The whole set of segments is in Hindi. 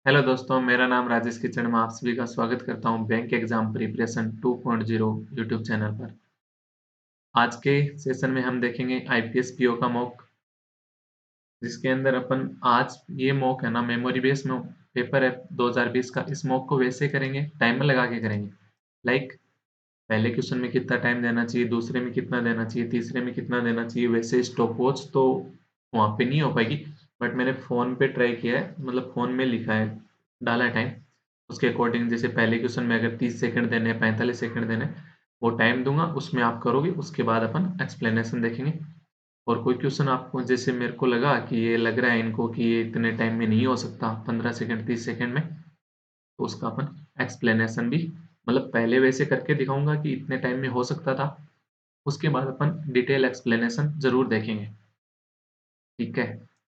हेलो दोस्तों, मेरा नाम राजेश किचन में आप सभी का स्वागत करता हूं bank exam preparation 2.0 YouTube channel पर। आज के सेशन में हम देखेंगे आईपीएस पीओ का मॉक, जिसके अंदर अपन आज ये मॉक है ना मेमोरी बेस्ड में पेपर है 2020 का। इस मॉक को वैसे करेंगे, टाइमर लगा के करेंगे। लाइक पहले क्वेश्चन में कितना टाइम देना चाहिए, दूसरे में कितना देना चाहिए, तीसरे में कितना देना चाहिए। वैसे स्टॉप वॉच तो वहाँ पे नहीं हो पाएगी, बट मैंने फ़ोन पे ट्राई किया है, मतलब फ़ोन में लिखा है, डाला है टाइम। उसके अकॉर्डिंग जैसे पहले क्वेश्चन में अगर 30 सेकंड देने हैं, 45 सेकंड देने हैं, वो टाइम दूँगा, उसमें आप करोगे, उसके बाद अपन एक्सप्लेनेशन देखेंगे। और कोई क्वेश्चन आपको जैसे मेरे को लगा कि ये लग रहा है इनको कि ये इतने टाइम में नहीं हो सकता, 15 सेकंड, 30 सेकंड में, तो उसका अपन एक्सप्लेनेशन भी मतलब पहले वैसे करके दिखाऊँगा कि इतने टाइम में हो सकता था, उसके बाद अपन डिटेल एक्सप्लेनेशन ज़रूर देखेंगे, ठीक है?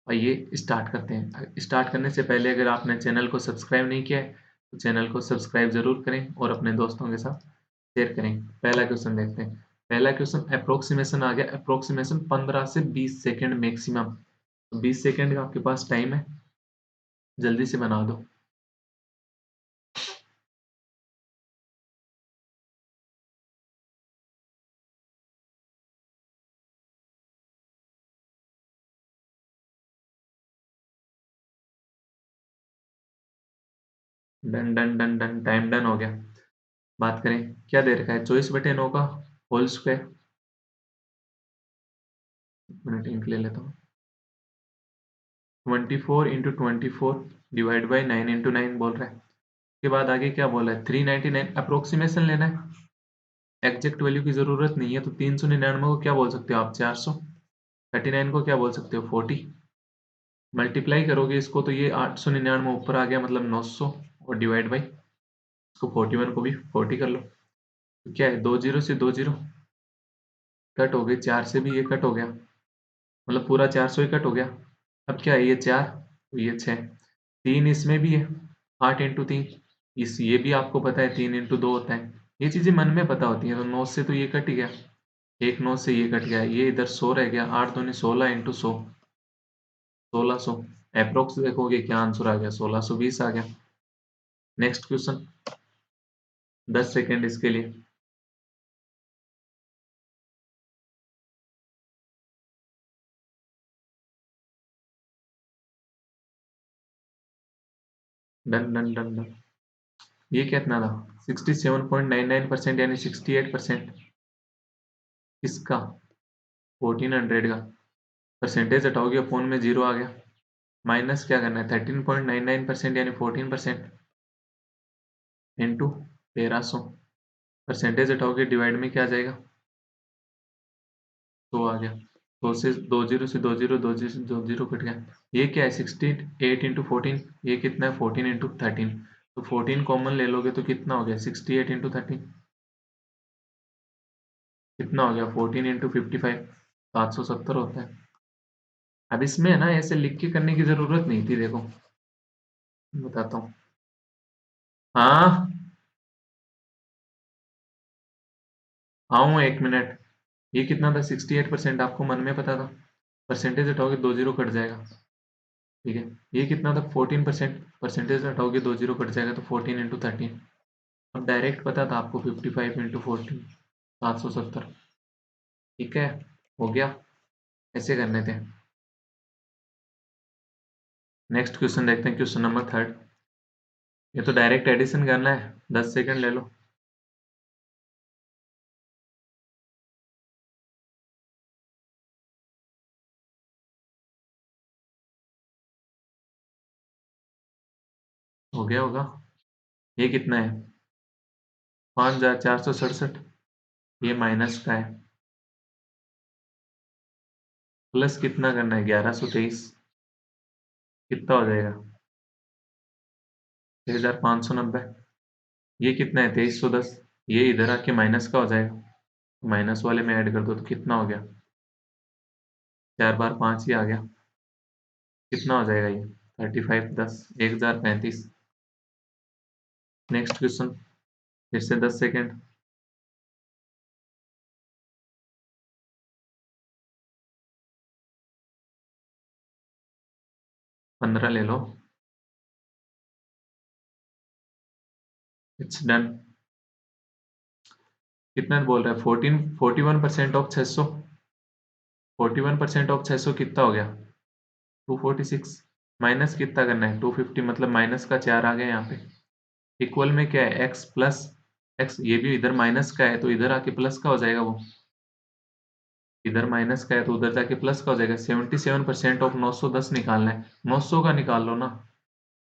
आइए स्टार्ट करते हैं। स्टार्ट करने से पहले अगर आपने चैनल को सब्सक्राइब नहीं किया है, तो चैनल को सब्सक्राइब ज़रूर करें और अपने दोस्तों के साथ शेयर करें। पहला क्वेश्चन देखते हैं। पहला क्वेश्चन एप्रोक्सीमेशन आ गया, एप्रोक्सीमेशन 15 से 20 सेकंड मैक्सिमम। 20 सेकंड का आपके पास टाइम है, जल्दी से बना दो। Done done done done, time done हो गया। बात करें, क्या दे रखा है? 24/9 का होल स्क्वायर। मिनट इंक ले लेता हूँ। 24 इंटू 24 डिवाइड बाई 9 इंटू 9 बोल रहा है। उसके बाद आगे क्या बोला है? 399 अप्रोक्सीमेशन लेना है, एग्जैक्ट वैल्यू की जरूरत नहीं है। तो 399 को क्या बोल सकते हो आप? 400। 39 को क्या बोल सकते हो? 40। मल्टीप्लाई करोगे इसको तो ये 899 ऊपर आ गया, मतलब 900, और डिवाइड बाई इसको 41 को भी 40 कर लो। तो क्या है? 20 से 20 कट हो गए, 4 से भी ये कट हो गया, मतलब पूरा 400 ही कट हो गया। अब क्या है? ये 4, तो ये 6, 3 इसमें भी है, 8 इंटू 3। इस ये भी आपको पता है 3 इंटू 2 होता है। ये चीजें मन में पता होती हैं। तो 9 से तो ये कट ही गया, एक 9 से ये कट गया, ये इधर 100 रह गया, 8 दूनी 16 इंटू 100, 1600। अप्रोक्स देखोगे क्या आंसर आ गया? 1620 आ गया। नेक्स्ट क्वेश्चन, 10 सेकेंड इसके लिए। Done done done done. ये कितना था? 67.99% यानी 68%। इसका 1400 का परसेंटेज हटाओगे, फोन में जीरो आ गया। माइनस क्या करना है? 13.99% यानी 14% इंटू 1300। परसेंटेज हटाओगे, डिवाइड में क्या आ जाएगा? 100 आ गया। 2 से 20 से 20, 20 से 20 कट गया। ये क्या है? 68 इंटू 14। ये कितना है? 14 इंटू 13। तो 14 कॉमन ले लोगे तो कितना हो गया? 68 इंटू 13 कितना हो गया? 14 इंटू 55, 770 होता है। अब इसमें है ना, ऐसे लिख के करने की जरूरत नहीं थी। देखो बताता हूँ। हाँ, आऊँ एक मिनट। ये कितना था? 68%, आपको मन में पता था। परसेंटेज हटाओगे, 2 जीरो कट जाएगा, ठीक है। ये कितना था? 14%, परसेंटेज हटाओगे, 2 जीरो कट जाएगा, तो 14 इंटू 13। अब डायरेक्ट पता था आपको, 55 इंटू 14, 770। ठीक है, हो गया। ऐसे करने थे। नेक्स्ट क्वेश्चन देखते हैं, क्वेश्चन नंबर थर्ड। ये तो डायरेक्ट एडिशन करना है, 10 सेकंड ले लो। हो गया होगा। ये कितना है? 5467। ये माइनस का है, प्लस कितना करना है? 1123। कितना हो जाएगा? 6590। ये कितना है? 2310। ये इधर आके माइनस का हो जाएगा, माइनस वाले में ऐड कर दो, तो कितना हो गया? 4 बार 5 ही आ गया। कितना हो जाएगा ये? 35, 10, 1035। नेक्स्ट क्वेश्चन, फिर से 10 सेकेंड। 15 ले लो। It's done. कितना बोल रहा है? 41% ऑफ 600। 41% ऑफ 600 कितना हो गया? 246। माइनस कितना करना है? 250, मतलब माइनस का 4 आ गया यहाँ पे। इक्वल में क्या है? x प्लस एक्स, ये भी इधर माइनस का है तो इधर आके प्लस का हो जाएगा। वो इधर माइनस का है तो उधर जाके प्लस का हो जाएगा। 77% ऑफ 910 निकालना है। 900 का निकाल लो ना।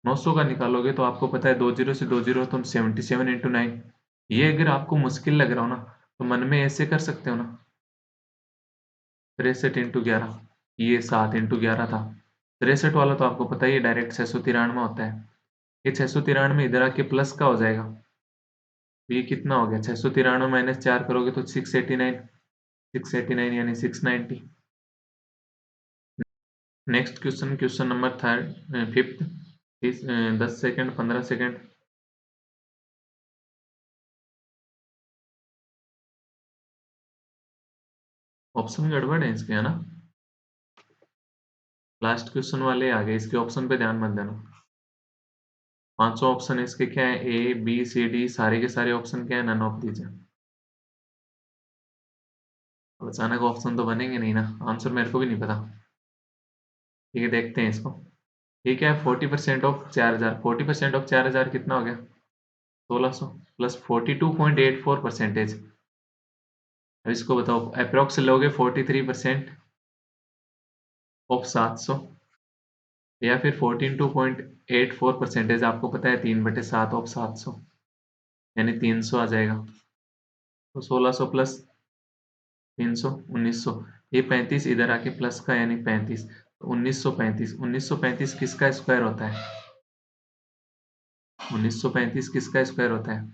900 का निकालोगे तो आपको पता है 20 से 20 तुम 77 इंटू 9। ये अगर आपको मुश्किल लग रहा हो ना तो मन में ऐसे कर सकते हो ना, 63 इंटू 11। ये 7 इंटू 11 था। 63 वाला तो आपको पता ही है, डायरेक्ट 693 होता है। ये 693 इधर आके प्लस का हो जाएगा। तो ये कितना हो गया? 693 माइनस 4 करोगे तो 689। 689 यानी 690। Next question, question number third, fifth. 10 second, 15 second. Option गड़बड़ है इसके, है ना? लास्ट क्वेश्चन वाले आ गए, इसके ऑप्शन पे ध्यान मत देना। 500 ऑप्शन है इसके, क्या है? ए बी सी डी, सारे के सारे ऑप्शन क्या है? नन ऑफ दीजिए। अब अचानक ऑप्शन तो बनेंगे नहीं ना, आंसर मेरे को भी नहीं पता। ठीक है, देखते हैं इसको। ये क्या है? 40% ऑफ 4000। 40% ऑफ 4000 कितना हो गया? 1600 प्लस 42.84%। अब इसको बताओ, अप्रोक्स लोगे 43% ऑफ 700 या फिर 42.84%? आपको पता है 3/7 ऑफ 700 यानी 300 आ जाएगा। तो 1600 प्लस 300, 1900। ये 35 इधर आके प्लस का यानी 35। 1935, 1935 किसका स्क्वायर होता है? 1935 किसका स्क्वायर होता है?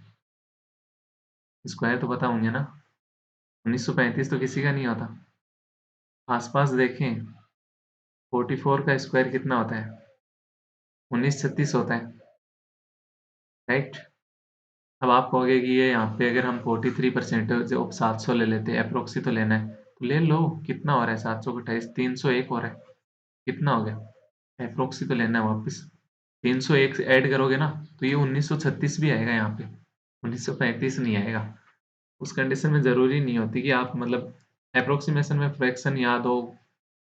स्क्वायर तो पता होंगे ना। 1935 तो किसी का नहीं होता। आसपास देखें। 44 का स्क्वायर कितना होता है? 1936 होता है, राइट। अब आप कहोगे कि ये यहाँ पे अगर हम 43% ऑफ 700 ले लेते हैं, अप्रोक्सी तो लेना है तो ले लो। कितना हो रहा है? 700 को 28, 301 हो रहा है। कितना हो गया? अप्रोक्सी तो लेना है वापस। 301 से ऐड करोगे ना तो ये 1936 भी आएगा यहाँ पे। 1935 नहीं आएगा। उस कंडीशन में जरूरी नहीं होती कि आप मतलब अप्रोक्सीमेशन में फ्रैक्शन याद हो।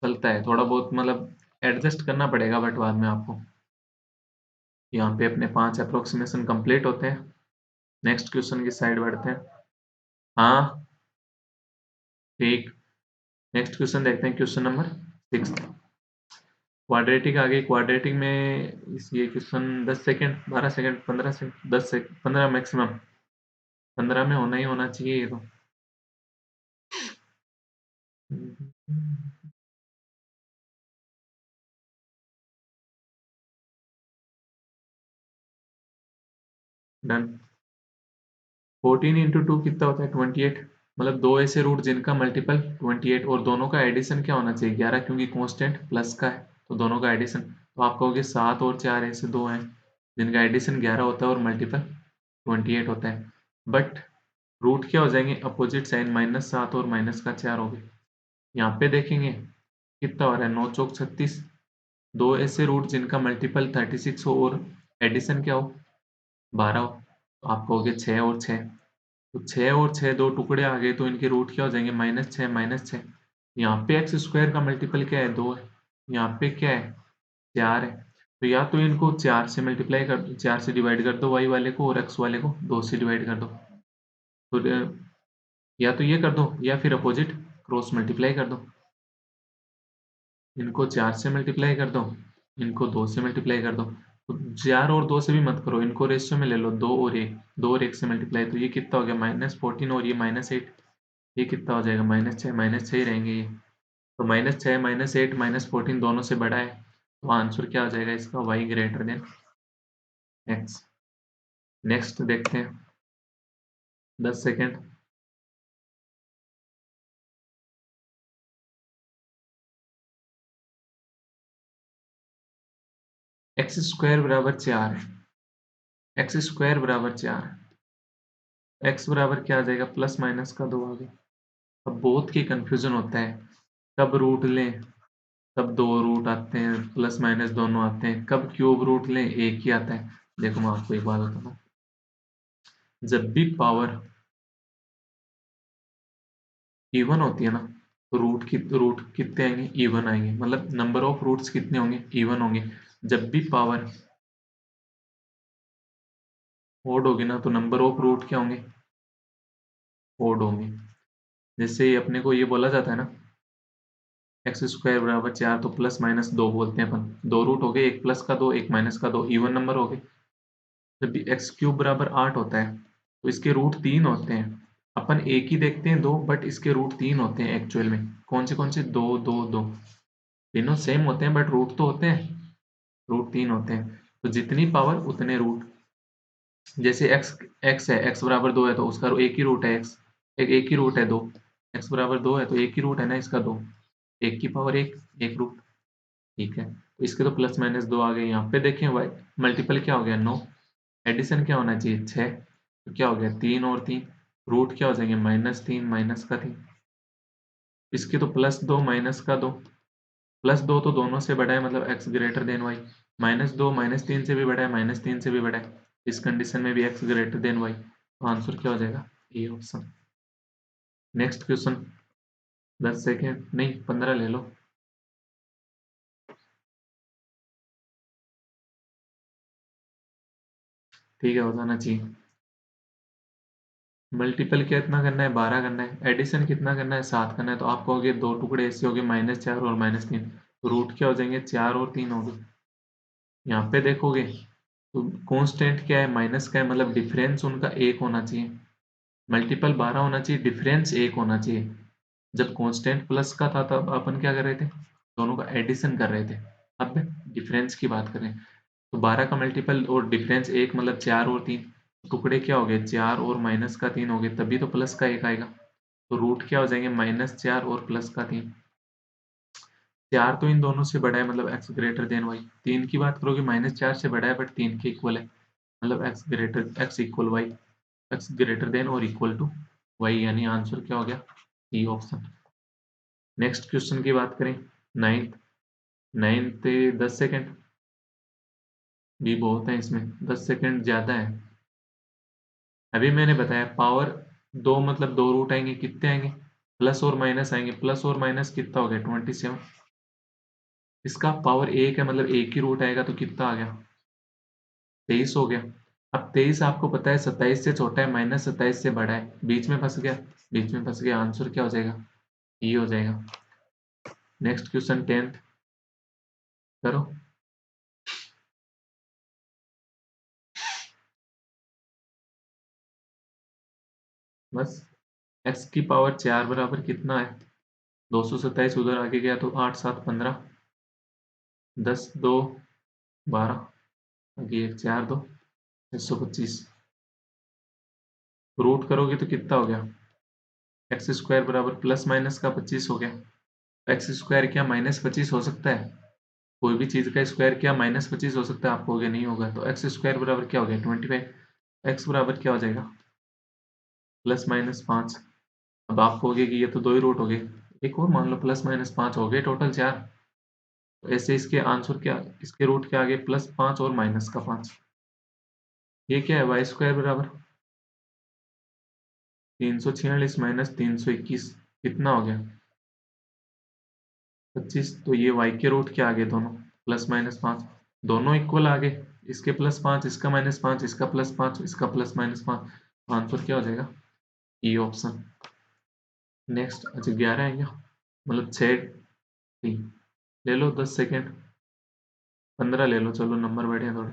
चलता है थोड़ा बहुत, मतलब एडजस्ट करना पड़ेगा बट बाद में आपको। यहाँ पे अपने 5 अप्रोक्सीमेशन कंप्लीट होते हैं। नेक्स्ट क्वेश्चन की साइड बढ़ते हैं। हाँ, ठीक। नेक्स्ट क्वेश्चन देखते हैं, क्वेश्चन नंबर 6। क्वाड्रेटिक आ गई। क्वाड्रेटिक में ये question 10 second, 12 second, 15 second, 10 second, 15 maximum. 15 में होना ही होना चाहिए ये तो। डन। 14 इंटू 2 कितना होता है? 28। मतलब दो ऐसे रूट जिनका मल्टीपल 28 और दोनों का एडिशन क्या होना चाहिए? 11, क्योंकि कांस्टेंट प्लस का है तो दोनों का एडिशन। तो आप कहोगे 7 और 4 ऐसे दो हैं जिनका एडिशन 11 होता है और मल्टीपल 28 होता है। बट रूट क्या हो जाएंगे? अपोजिट साइन, -7 और -4 हो गए। यहाँ पे देखेंगे कितना हो रहा है? 9 चौक 36। दो ऐसे रूट जिनका मल्टीपल 36 हो और एडिशन क्या हो? 12 हो। तो आप कहोगे 6 और 6। तो 6 और 6 दो टुकड़े आ गए तो इनके रूट क्या हो जाएंगे? -6 -6। यहाँ पे एक्स स्क्वायर का मल्टीपल क्या है? 2 है। यहाँ पे क्या है? 4 है। तो या तो इनको 4 से मल्टीप्लाई कर दो, 4 से डिवाइड कर दो वाई वाले को, और एक्स वाले को 2 से डिवाइड कर दो। तो या तो ये कर दो या फिर अपोजिट क्रॉस मल्टीप्लाई कर दो। इनको 4 से मल्टीप्लाई कर दो, इनको 2 से मल्टीप्लाई कर दो। तो 4 और 2 से भी मत करो, इनको रेशियो में ले लो, 2 और 1। 2 और 1 से मल्टीप्लाई, तो ये कितना हो गया? -14 और ये -8। ये कितना हो जाएगा? -6। -6 ही रहेंगे ये। तो -6, -8, -14 दोनों से बड़ा है। तो आंसर क्या हो जाएगा इसका? y greater than x। Next देखते हैं। 10 सेकेंड। एक्स स्क्वायर बराबर 4 है। एक्स स्क्वायर बराबर 4। एक्स बराबर क्या आ जाएगा? प्लस माइनस का 2 आ गया। अब बहुत की कंफ्यूजन होता है, कब रूट लें। कब दो रूट आते हैं, प्लस माइनस दोनों आते हैं। कब क्यूब रूट लें, एक ही आता है। देखो मैं आपको एक बात बताता हूँ। जब भी पावर इवन होती है ना, तो रूट कितने आएंगे, इवन आएंगे, मतलब नंबर ऑफ रूट्स कितने होंगे, इवन होंगे। जब भी पावर ओड होगी ना, तो नंबर ऑफ रूट क्या होंगे, ओड होंगे। जैसे अपने को ये बोला जाता है ना, एक्स स्क्वायर बराबर 4, तो प्लस माइनस 2 बोलते हैं अपन। 2 रूट हो गए, एक प्लस का 2, एक माइनस का 2, इवन नंबर हो गए। जब भी एक्स क्यूब बराबर 8 होता है, तो इसके रूट 3 होते हैं। अपन एक ही देखते हैं 2, बट इसके रूट 3 होते हैं एक्चुअल में। कौन से 2 2 2, तीनों सेम होते हैं, बट रूट तो होते हैं, रूट 3 होते हैं। तो जितनी पावर उतने रूट। जैसे एक्स एक्स है, एक्स बराबर 2 है, तो उसका एक ही रूट है एक्स, एक ही रूट है 2। एक्स बराबर 2 है, तो एक ही रूट है ना इसका 2, एक की पावर एक, एक रूट। ठीक है, तो इसके तो प्लस माइनस 2 आ गए। यहाँ पे देखें वाई मल्टीपल क्या हो गया, 9। एडिशन क्या होना चाहिए, 6। तो क्या हो गया, 3 और 3, रूट क्या हो जाएंगे, -3 माइनस का 3। इसके तो +2 माइनस का 2, +2 तो दोनों से बड़ा है, मतलब एक्स ग्रेटर देन वाई। -2 -3 से भी बड़ा है, -3 से भी बड़ा है। इस कंडीशन में भी एक्स ग्रेटर देन वाई, तो आंसर क्या हो जाएगा, ये ऑप्शन। नेक्स्ट क्वेश्चन, 10 सेकेंड नहीं 15 ले लो। ठीक है, हो जाना चाहिए। मल्टीपल कितना करना है, 12 करना है। एडिशन कितना करना है, 7 करना है। तो आप कहोगे दो टुकड़े ऐसे हो गए, -4 और -3, तो रूट क्या हो जाएंगे, 4 और 3 हो गए। यहाँ पे देखोगे तो कांस्टेंट क्या है, माइनस का है, मतलब डिफरेंस उनका 1 होना चाहिए। मल्टीपल 12 होना चाहिए, डिफरेंस 1 होना चाहिए। जब कांस्टेंट प्लस का था, तब अपन क्या कर रहे थे, दोनों का एडिशन कर रहे थे। अब डिफरेंस की बात करें, तो 12 का मल्टीपल और डिफरेंस 1, मतलब 4 और 3, टुकड़े क्या हो गए, 4 और माइनस का 3 हो गए, तभी तो प्लस का 1 आएगा। तो रूट क्या हो जाएंगे, -4 और प्लस का 3। 4 तो इन दोनों से बड़ा है, मतलब एक्स ग्रेटर देन वाई। 3 की बात करोगे, -4 से बड़ा है, बट 3 के इक्वल है, मतलब x equal y, x greater than और इक्वल टू वाई, यानी आंसर क्या हो गया, ई ऑप्शन। नेक्स्ट क्वेश्चन की बात करें, नाइन्थ। नाइन्थ 10 सेकेंड भी बहुत है इसमें, 10 सेकेंड ज्यादा है। अभी मैंने बताया पावर दो, मतलब दो रूट आएंगे, कितने आएंगे, प्लस और माइनस आएंगे। प्लस और माइनस कितना हो गया, 27। इसका पावर 1 है, मतलब एक ही रूट आएगा, तो कितना आ गया, 23 हो गया। अब 23 आपको पता है 27 से छोटा है, -27 से बड़ा है, बीच में फंस गया, बीच में फंस गया, आंसर क्या हो जाएगा, ये हो जाएगा। नेक्स्ट क्वेश्चन 10th करो। बस एक्स की पावर 4 बराबर कितना है, 227, उधर आगे गया तो 8 7 15, 10 2 12, आगे 1 4 2, 625। रूट करोगे तो कितना हो गया, एक्स स्क्वायर बराबर प्लस माइनस का 25 हो गया। एक्स स्क्वायर क्या -25 हो सकता है, कोई भी चीज का स्क्वायर क्या -25 हो सकता है, आप कहोगे नहीं होगा। तो एक्स स्क्वायर बराबर क्या हो गया, 25। एक्स बराबर क्या हो जाएगा, +-5। अब आप कहोगे कि ये तो दो ही रूट हो गए, एक और मान लो, +-5 हो गए, टोटल 4। तो ऐसे इसके आंसर क्या, इसके रूट क्या आ गए, +5 और -5। ये क्या है, वाई स्क्वायर बराबर 346 - 321, कितना हो गया, 25। तो ये y के रूट क्या आ गए, दोनों +-5, दोनों इक्वल आ गए। इसके +5, इसका -5, इसका +5, इसका +-5, आंसर क्या हो जाएगा, ई ऑप्शन। नेक्स्ट, अच्छा 11 है क्या, मतलब 6 ले लो, 10 सेकेंड, 15 ले लो, चलो नंबर बढ़े थोड़े।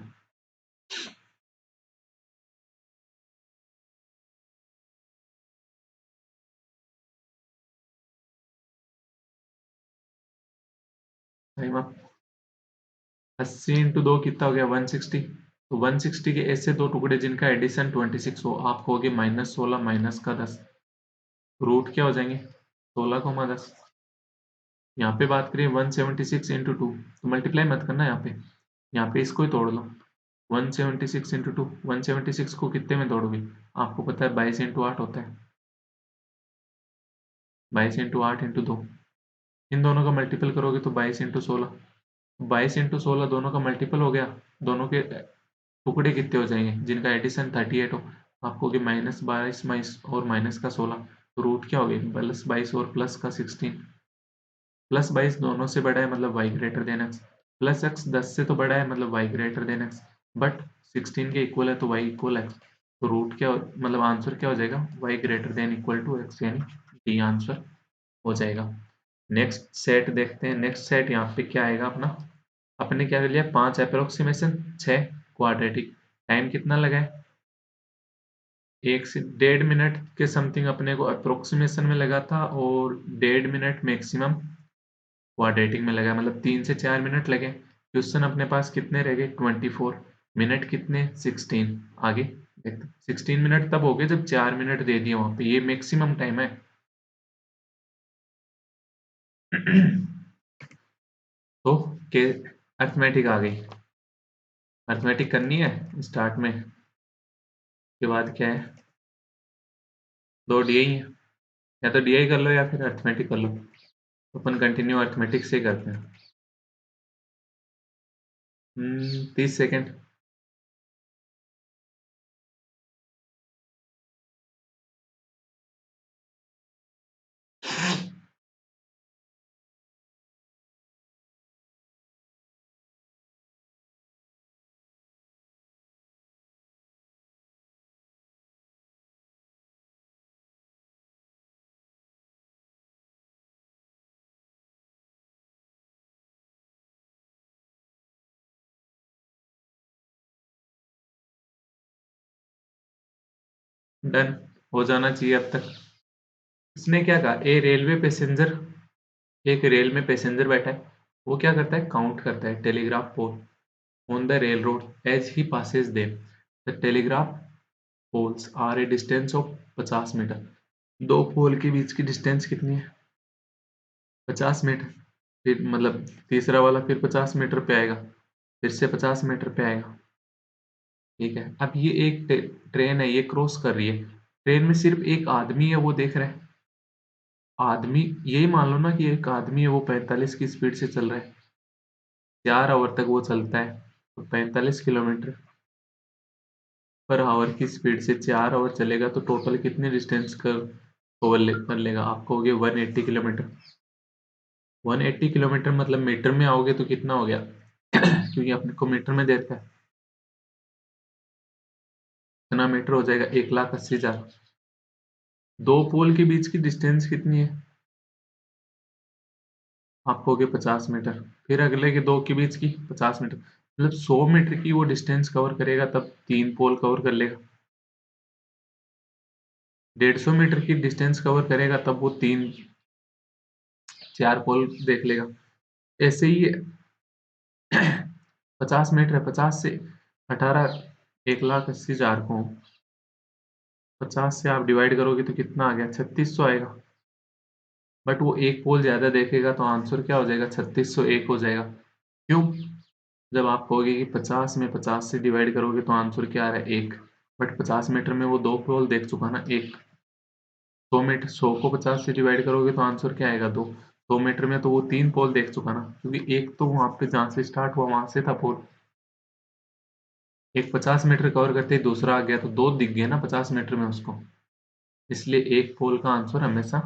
Time up. 80 × 2 कितना हो गया, 160। तो 160 के ऐसे दो टुकड़े जिनका एडिशन 26 हो, आप कहोगे -16 माइनस का 10, रूट क्या हो जाएंगे, 16, 10। यहाँ पे बात करें 176 × 2, तो मल्टीप्लाई मत करना यहाँ पे इसको ही तोड़ लो। 176 × 2, 176 को कितने में तोड़ोगे, आपको पता है 22 × 8 होता है, 22 × 8 × 2। इन दोनों का मल्टीपल करोगे तो 22 × 16, 22 × 16 दोनों का मल्टीपल हो गया। दोनों के टुकड़े कितने हो जाएंगे, जिनका एडिशन 38 हो, आपको कि -22 और माइनस का 16, तो रूट क्या हो गया, +22 और प्लस का 16। +22 दोनों से बड़ा है मतलब y greater than x, plus x 10 से तो बड़ा है मतलब y greater than x, but 16 के इक्वल है तो y इक्वल x। तो रूट क्या मतलब आंसर क्या हो जाएगा, y greater than equal to x, यानी डी आंसर हो जाएगा। नेक्स्ट सेट देखते हैं। नेक्स्ट सेट यहाँ पे क्या आएगा अपना, अपने क्या कर लिया, 5 अप्रोक्सीमेशन, 6 क्वाड्रेटिक। टाइम कितना लगा है, 1 से 1.5 मिनट के समथिंग अपने को अप्रोक्सीमेशन में लगा था, और 1.5 मिनट मैक्सिमम क्वाड्रेटिक में लगा, मतलब 3 से 4 मिनट लगे। क्वेश्चन अपने पास कितने रह गए, 24। मिनट कितने, 16। आगे देखते 16 मिनट तब हो गए जब 4 मिनट दे दिए वहां पे, ये मैक्सिमम टाइम है। तो के अर्थमेटिक आ गई, अर्थमेटिक करनी है स्टार्ट में, के बाद क्या है, दो डीआई है, या तो डीआई कर लो या फिर अर्थमेटिक कर लो। अपन कंटिन्यू अर्थमेटिक से करते हैं। 30 सेकेंड। डन हो जाना चाहिए अब तक। इसने क्या कहा, ए रेलवे पैसेंजर, एक रेल में पैसेंजर बैठा है, वो क्या करता है, काउंट करता है telegraph pole on the railroad as he passes them. The telegraph poles are a distance of 50 metre. दो पोल के बीच की डिस्टेंस कितनी है, 50 मीटर। फिर मतलब तीसरा वाला फिर 50 मीटर पे आएगा, फिर से 50 मीटर पे आएगा। ठीक है, अब ये एक ट्रेन है, ये क्रॉस कर रही है, ट्रेन में सिर्फ एक आदमी है, वो देख रहा है। आदमी, यही मान लो ना कि एक आदमी है, वो 45 की स्पीड से चल रहा है, 4 आवर तक वो चलता है, तो 45 किलोमीटर पर आवर की स्पीड से 4 आवर चलेगा, तो टोटल कितने डिस्टेंस का कवर कर लेगा, आप कहोगे 180 किलोमीटर। 180 किलोमीटर मतलब मीटर में आओगे तो कितना हो गया, क्योंकि अपने को मीटर में देता है, कितना मीटर हो जाएगा, 1,80,000। दो पोल के बीच की डिस्टेंस कितनी है, आप कहोगे 50 मीटर। फिर अगले के दो के बीच की 50 मीटर, मतलब 100 मीटर की वो डिस्टेंस कवर करेगा, तब 3 पोल कवर कर लेगा। 150 मीटर की डिस्टेंस कवर करेगा, तब वो 4 पोल देख लेगा। ऐसे ही 50 मीटर है, 50 से 18, 1,80,000 को 50 से आप डिवाइड करोगे तो कितना आ गया, 3600 आएगा। बट वो एक पोल ज्यादा देखेगा, तो आंसर क्या हो जाएगा, 3601 हो जाएगा। क्यों, जब आप कहोगे कि 50 में 50 से डिवाइड करोगे तो आंसर क्या आ रहा है, 1। बट 50 मीटर में वो दो पोल देख चुका ना, एक। 100 मीटर, 100 को 50 से डिवाइड करोगे तो आंसर क्या आएगा, 2। 100 मीटर में तो वो 3 पोल देख चुका ना, क्योंकि एक तो वहां पे जहां से स्टार्ट हुआ वहां से था पोल। एक 50 मीटर कवर करते ही दूसरा आ गया, तो दो दिख गए ना 50 मीटर में उसको, इसलिए एक पोल का आंसर हमेशा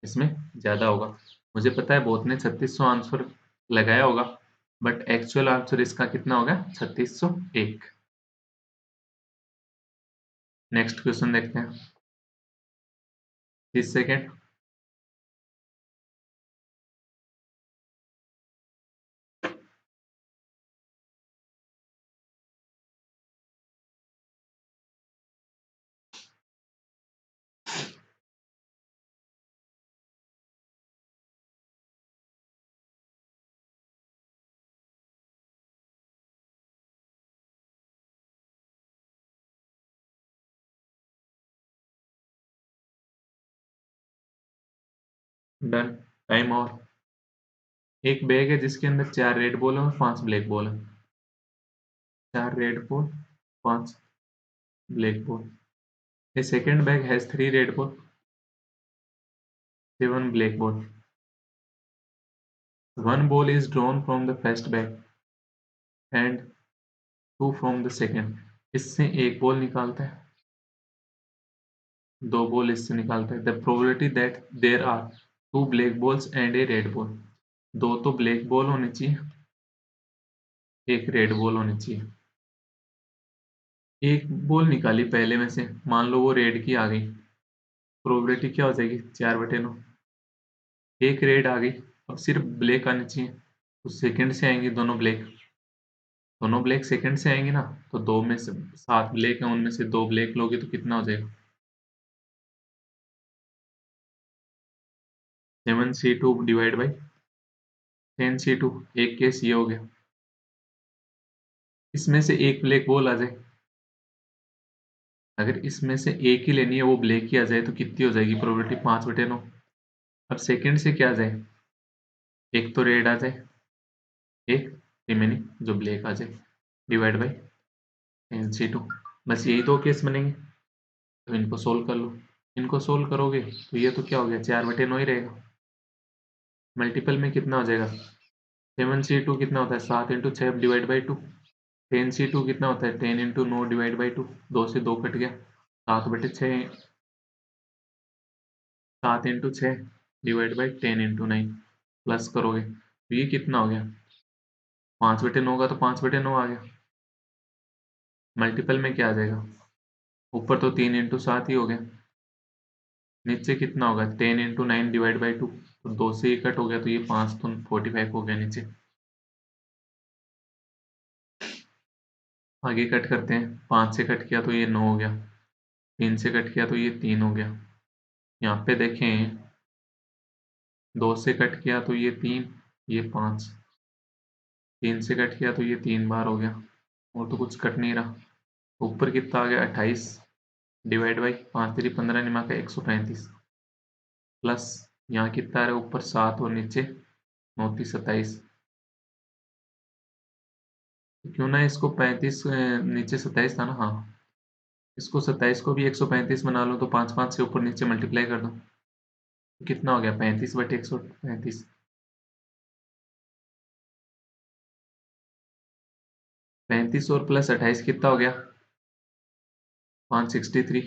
इसमें ज्यादा होगा। मुझे पता है बहुत ने 3600 आंसर लगाया होगा, बट एक्चुअल आंसर इसका कितना होगा, 3601। नेक्स्ट क्वेश्चन देखते हैं। 30 सेकेंड। डन। टाइम और। एक बैग है जिसके अंदर 4 रेड बॉल है और 5 ब्लैक बॉल है। 4 red ball, 5 black ball. A second bag has 3 red ball, 7 black ball. One ball is drawn from the first bag and two from the second. इससे एक बॉल निकालता है, 2 बॉल इससे निकालते हैं। The probability that there are 2 black balls and a red ball. 2 तो ब्लैक बॉल होनी चाहिए, एक रेड बॉल होनी चाहिए। एक बॉल निकाली पहले में से, मान लो वो रेड की आ गई, प्रोबेबिलिटी क्या हो जाएगी 4/9। एक रेड आ गई, अब सिर्फ ब्लैक आनी चाहिए, तो सेकंड से आएंगी दोनों ब्लैक, दोनों ब्लैक सेकंड से आएंगे ना, तो 2 में से 7 ब्लैक है, उनमें से 2 ब्लैक लोगे तो कितना हो जाएगा 7c2 डिवाइड बाई 10c2। एक केस ये हो गया, इसमें से एक ब्लैक बॉल आ जाए, अगर इसमें से एक ही लेनी है वो ब्लैक ही आ जाए तो कितनी हो जाएगी प्रोबेबिलिटी 5/9। अब सेकंड से क्या आ जाए, एक तो रेड आ जाए, एक रिमेनिंग जो ब्लैक आ जाए, डिवाइड बाई 10c2। बस यही दो केस बनेंगे, तो इनको सोल्व कर लो। इनको सोल्व करोगे तो ये तो क्या हो गया 4/9 ही रहेगा। मल्टीपल में कितना हो जाएगा, 7c2 कितना होता है 7 × 6 डिवाइड बाई 2। 10c2 कितना होता है 10 × 9 डिवाइड बाई 2। 2 से 2 कट गया, 7/6, 7 × 6 डिवाइड बाई 10 × 9 प्लस करोगे तो ये कितना हो गया 5/9 का, तो 5/9 आ गया। मल्टीपल में क्या आ जाएगा, ऊपर तो 3 × 7 ही हो गया, नीचे कितना होगा 10 × 9 डिवाइड बाई 2, तो 2 से ही कट हो गया, तो ये 5 तो 45 हो गया नीचे। आगे कट करते हैं, 5 से कट किया तो ये 9 हो गया, 3 से कट किया तो ये 3 हो गया। यहाँ पे देखें 2 से कट किया तो ये 3, ये 5, 3 से कट किया तो ये 3 बार हो गया, और तो कुछ कट नहीं रहा। ऊपर कितना आ गया 28 डिवाइड बाई 5×3 = 15, निमा का 135, प्लस यहाँ कितना आ रहा है ऊपर 7 और नीचे 9×3 = 27। क्यों ना इसको 35, नीचे 27 था ना, हाँ, इसको 27 को भी 135 बना लो, तो 5 5 से ऊपर नीचे मल्टीप्लाई कर दो, तो कितना हो गया 35/135। 35 और प्लस 28 कितना हो गया 563,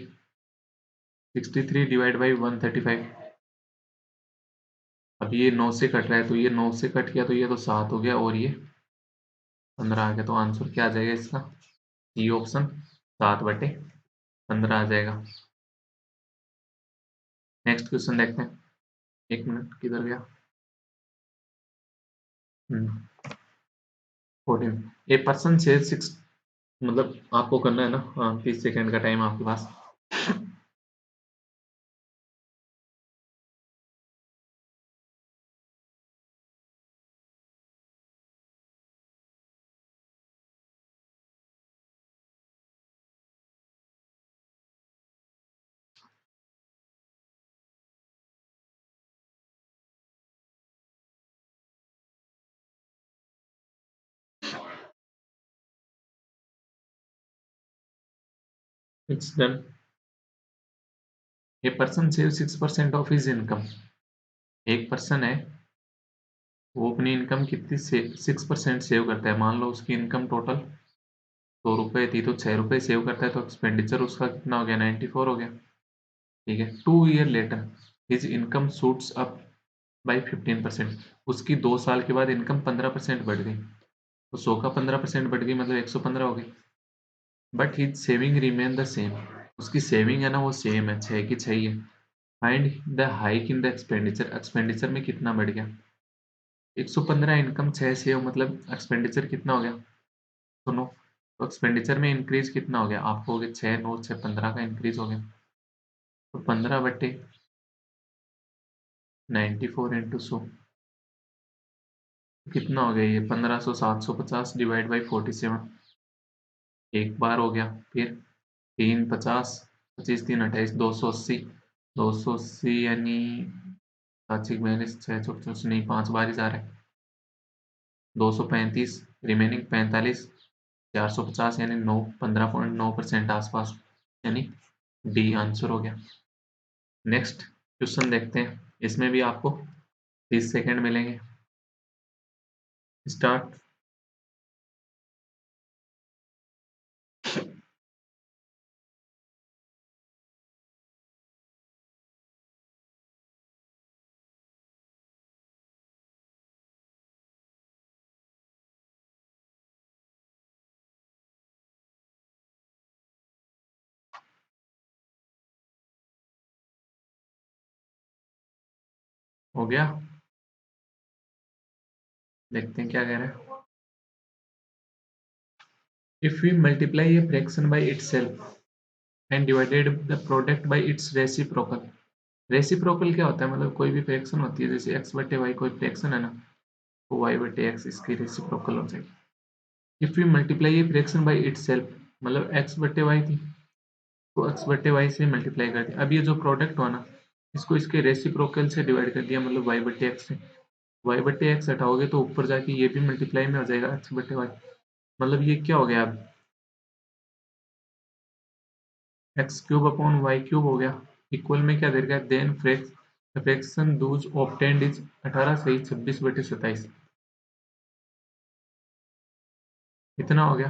63 डिवाइड बाई 135। अब ये 9 से कट रहा है, तो ये 9 से कट गया तो ये तो 7 हो गया, और ये 15 आ गया, तो आंसर क्या आ जाएगा इसका, सी ऑप्शन 7/15 आ जाएगा। नेक्स्ट क्वेश्चन देखते हैं। एक मिनट किधर गया, 14। ए पर्सन शेयर 6, मतलब आपको करना है ना, हाँ 30 सेकेंड का टाइम आपके पास। It's done. A person save 6% of his income. एक पर्सन है, वो अपनी इनकम कितनी से 6% सेव करता है। मान लो उसकी इनकम टोटल 100 रुपये थी, तो 6 रुपये सेव करता है, तो एक्सपेंडिचर उसका कितना हो गया 94 हो गया। ठीक है, 2 year later his income shoots up by 15%। उसकी 2 साल के बाद इनकम 15% बढ़ गई, तो 100 का 15% बढ़ गई, मतलब 115 हो गई। But his saving remain the same. उसकी सेविंग है ना वो सेम है, 6 की 6 ही है। Find the hike in the expenditure. Expenditure में कितना बढ़ गया, 115 इनकम 6 से हो, मतलब एक्सपेंडिचर कितना हो गया, सुनो, तो एक्सपेंडिचर में इंक्रीज कितना हो गया, आपको हो गया 6 9 6 15 का इंक्रीज हो गया, तो 15/94 × 100 कितना हो गया, ये 1500 750 डिवाइड बाई 47। एक बार हो गया, फिर 3 50, 25 3 28, 280, 280 यानी 7 42 6 44 नहीं, 5 बार ही जा रहा है, 235, रिमेनिंग 45, 450 यानी 9 15.9% आसपास, यानी डी आंसर हो गया। नेक्स्ट क्वेश्चन देखते हैं, इसमें भी आपको 30 सेकेंड मिलेंगे। स्टार्ट। हो गया। देखते हैं क्या कह रहे हैं। If we multiply a fraction by itself and divided the product by its reciprocal. Reciprocal क्या होता है, मतलब कोई भी फ्रैक्शन होती है, जैसे x बटे वाई कोई फ्रैक्शन है ना, तो y बटे एक्स इसकी रेसिप्रोकल हो जाएगी। If we multiply a fraction by itself, मतलब x बटे वाई थी तो x बटे वाई से मल्टीप्लाई कर दिया। अब ये जो प्रोडक्ट हुआ ना, इसको इसके रेसिप्रोकल से डिवाइड कर दिया, मतलब y बटे एक्स से। y बटे एक्स हटाओगे तो ऊपर जाके ये भी मल्टीप्लाई में हो जाएगा x बटे वाई। मतलब ये क्या हो गया, अब x cube upon y cube हो गया। इक्वल में क्या दे रखा है, then fraction thus obtained is 18 सही 26 बटे 27, इतना हो गया।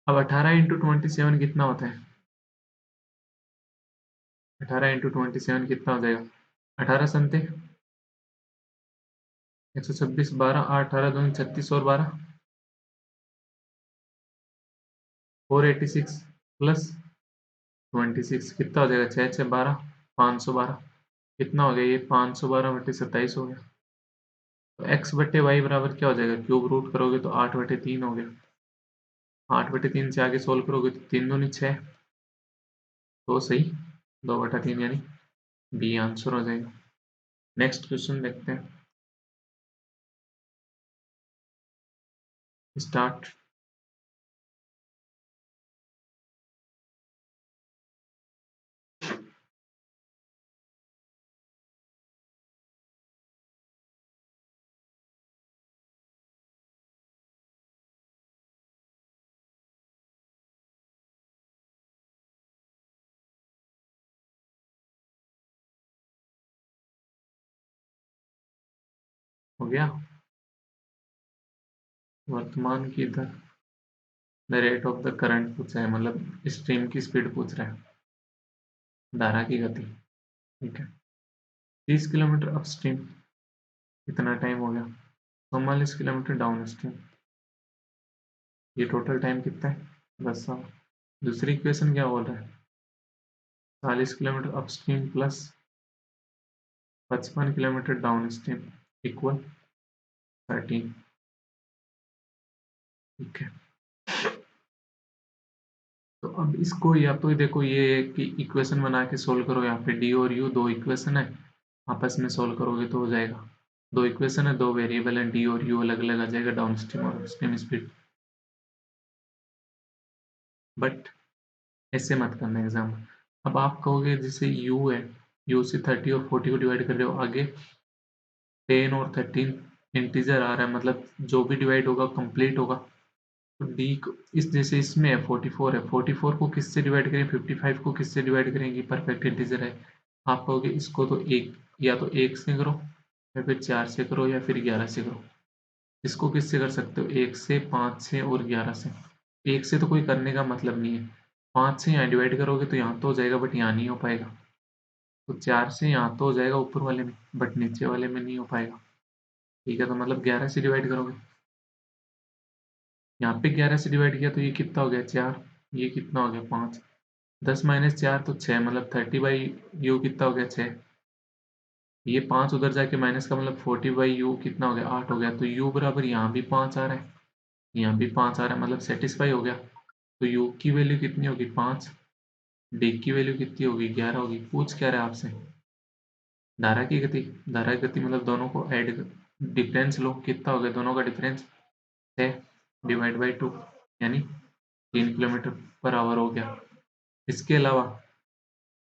अब 18 इंटू 27 कितना होता है, 18 इंटू 27 कितना हो जाएगा, 18 संते 126, 12 8 18 दूनी 36 और 12 486 प्लस 26 कितना हो जाएगा, 6 6 12 512, कितना हो गया ये 512 बटे 27 हो गया। तो एक्स बटे वाई बराबर क्या हो जाएगा, क्यूब रूट करोगे तो 8 बटे 3 हो गया। 8 बटे 3 से आगे सोल्व करोगे तो 3 दूनी 6, तो सही 2 बटा 3 यानी बी आंसर हो जाएगा। नेक्स्ट क्वेश्चन देखते हैं, स्टार्ट। हो गया। वर्तमान की दर, the rate of the current पूछा है, मतलब स्ट्रीम की स्पीड पूछ रहा है, धारा की गति। ठीक है, 30 किलोमीटर अप स्ट्रीम कितना टाइम हो गया, 44 किलोमीटर डाउन स्ट्रीम, ये टोटल टाइम कितना है 10 साल। दूसरी इक्वेशन क्या बोल रहा है, 40 kilometre up stream plus 55 kilometre down stream equal 13। ठीक है, तो अब इसको या तो देखो ये कि इक्वेशन बना के सोल्व करो, यहाँ पे डी और यू दो इक्वेशन है, आपस में सोल्व करोगे तो हो जाएगा। दो इक्वेशन है, दो वेरिएबल है, डी और यू अलग अलग आ जाएगा, डाउन स्ट्रीम और अपस्ट्रीम स्पीड। बट ऐसे मत करना एग्जाम। अब आप कहोगे जैसे यू है, यू से 30 और 40 को डिवाइड कर रहे हो, आगे 10 और 13 इंटीजर आ रहा है, मतलब जो भी डिवाइड होगा कंप्लीट होगा। तो डी को इस जैसे इसमें है 44 है, 44 को किससे डिवाइड करें, 55 को किससे डिवाइड करेंगे, परफेक्ट इंटीजर है। आप कहोगे इसको तो एक, या तो एक से करो या फिर 4 से करो या फिर 11 से करो। इसको किससे कर सकते हो, 1 से 5 से और 11 से। 1 से तो कोई करने का मतलब नहीं है, 5 से यहाँ डिवाइड करोगे तो यहाँ तो हो जाएगा बट यहाँ नहीं हो पाएगा। तो 4 से यहाँ तो हो जाएगा ऊपर वाले में, बट नीचे वाले में नहीं हो पाएगा। ठीक है, तो मतलब 11 से डिवाइड करोगे, यहाँ पे 11 से डिवाइड किया तो ये कितना हो गया 4, ये कितना हो गया 5, 10 माइनस 4 तो 6, मतलब 30/u कितना हो गया 6। ये 5 उधर जाके माइनस का मतलब 40/u कितना हो गया 8 हो गया। तो u बराबर यहाँ भी 5 आ रहा है, यहाँ भी 5 आ रहा है, मतलब सेटिस्फाई हो गया। तो u की वैल्यू कितनी होगी 5, d की वैल्यू कितनी होगी 11 होगी। पूछ क्या रहा है आपसे, धारा की गति। धारा की गति मतलब दोनों को ऐड, डिफरेंस लो, कितना हो गया दोनों का डिफरेंस 6 डिवाइड बाई 2 यानी 3 किलोमीटर पर आवर हो गया। इसके अलावा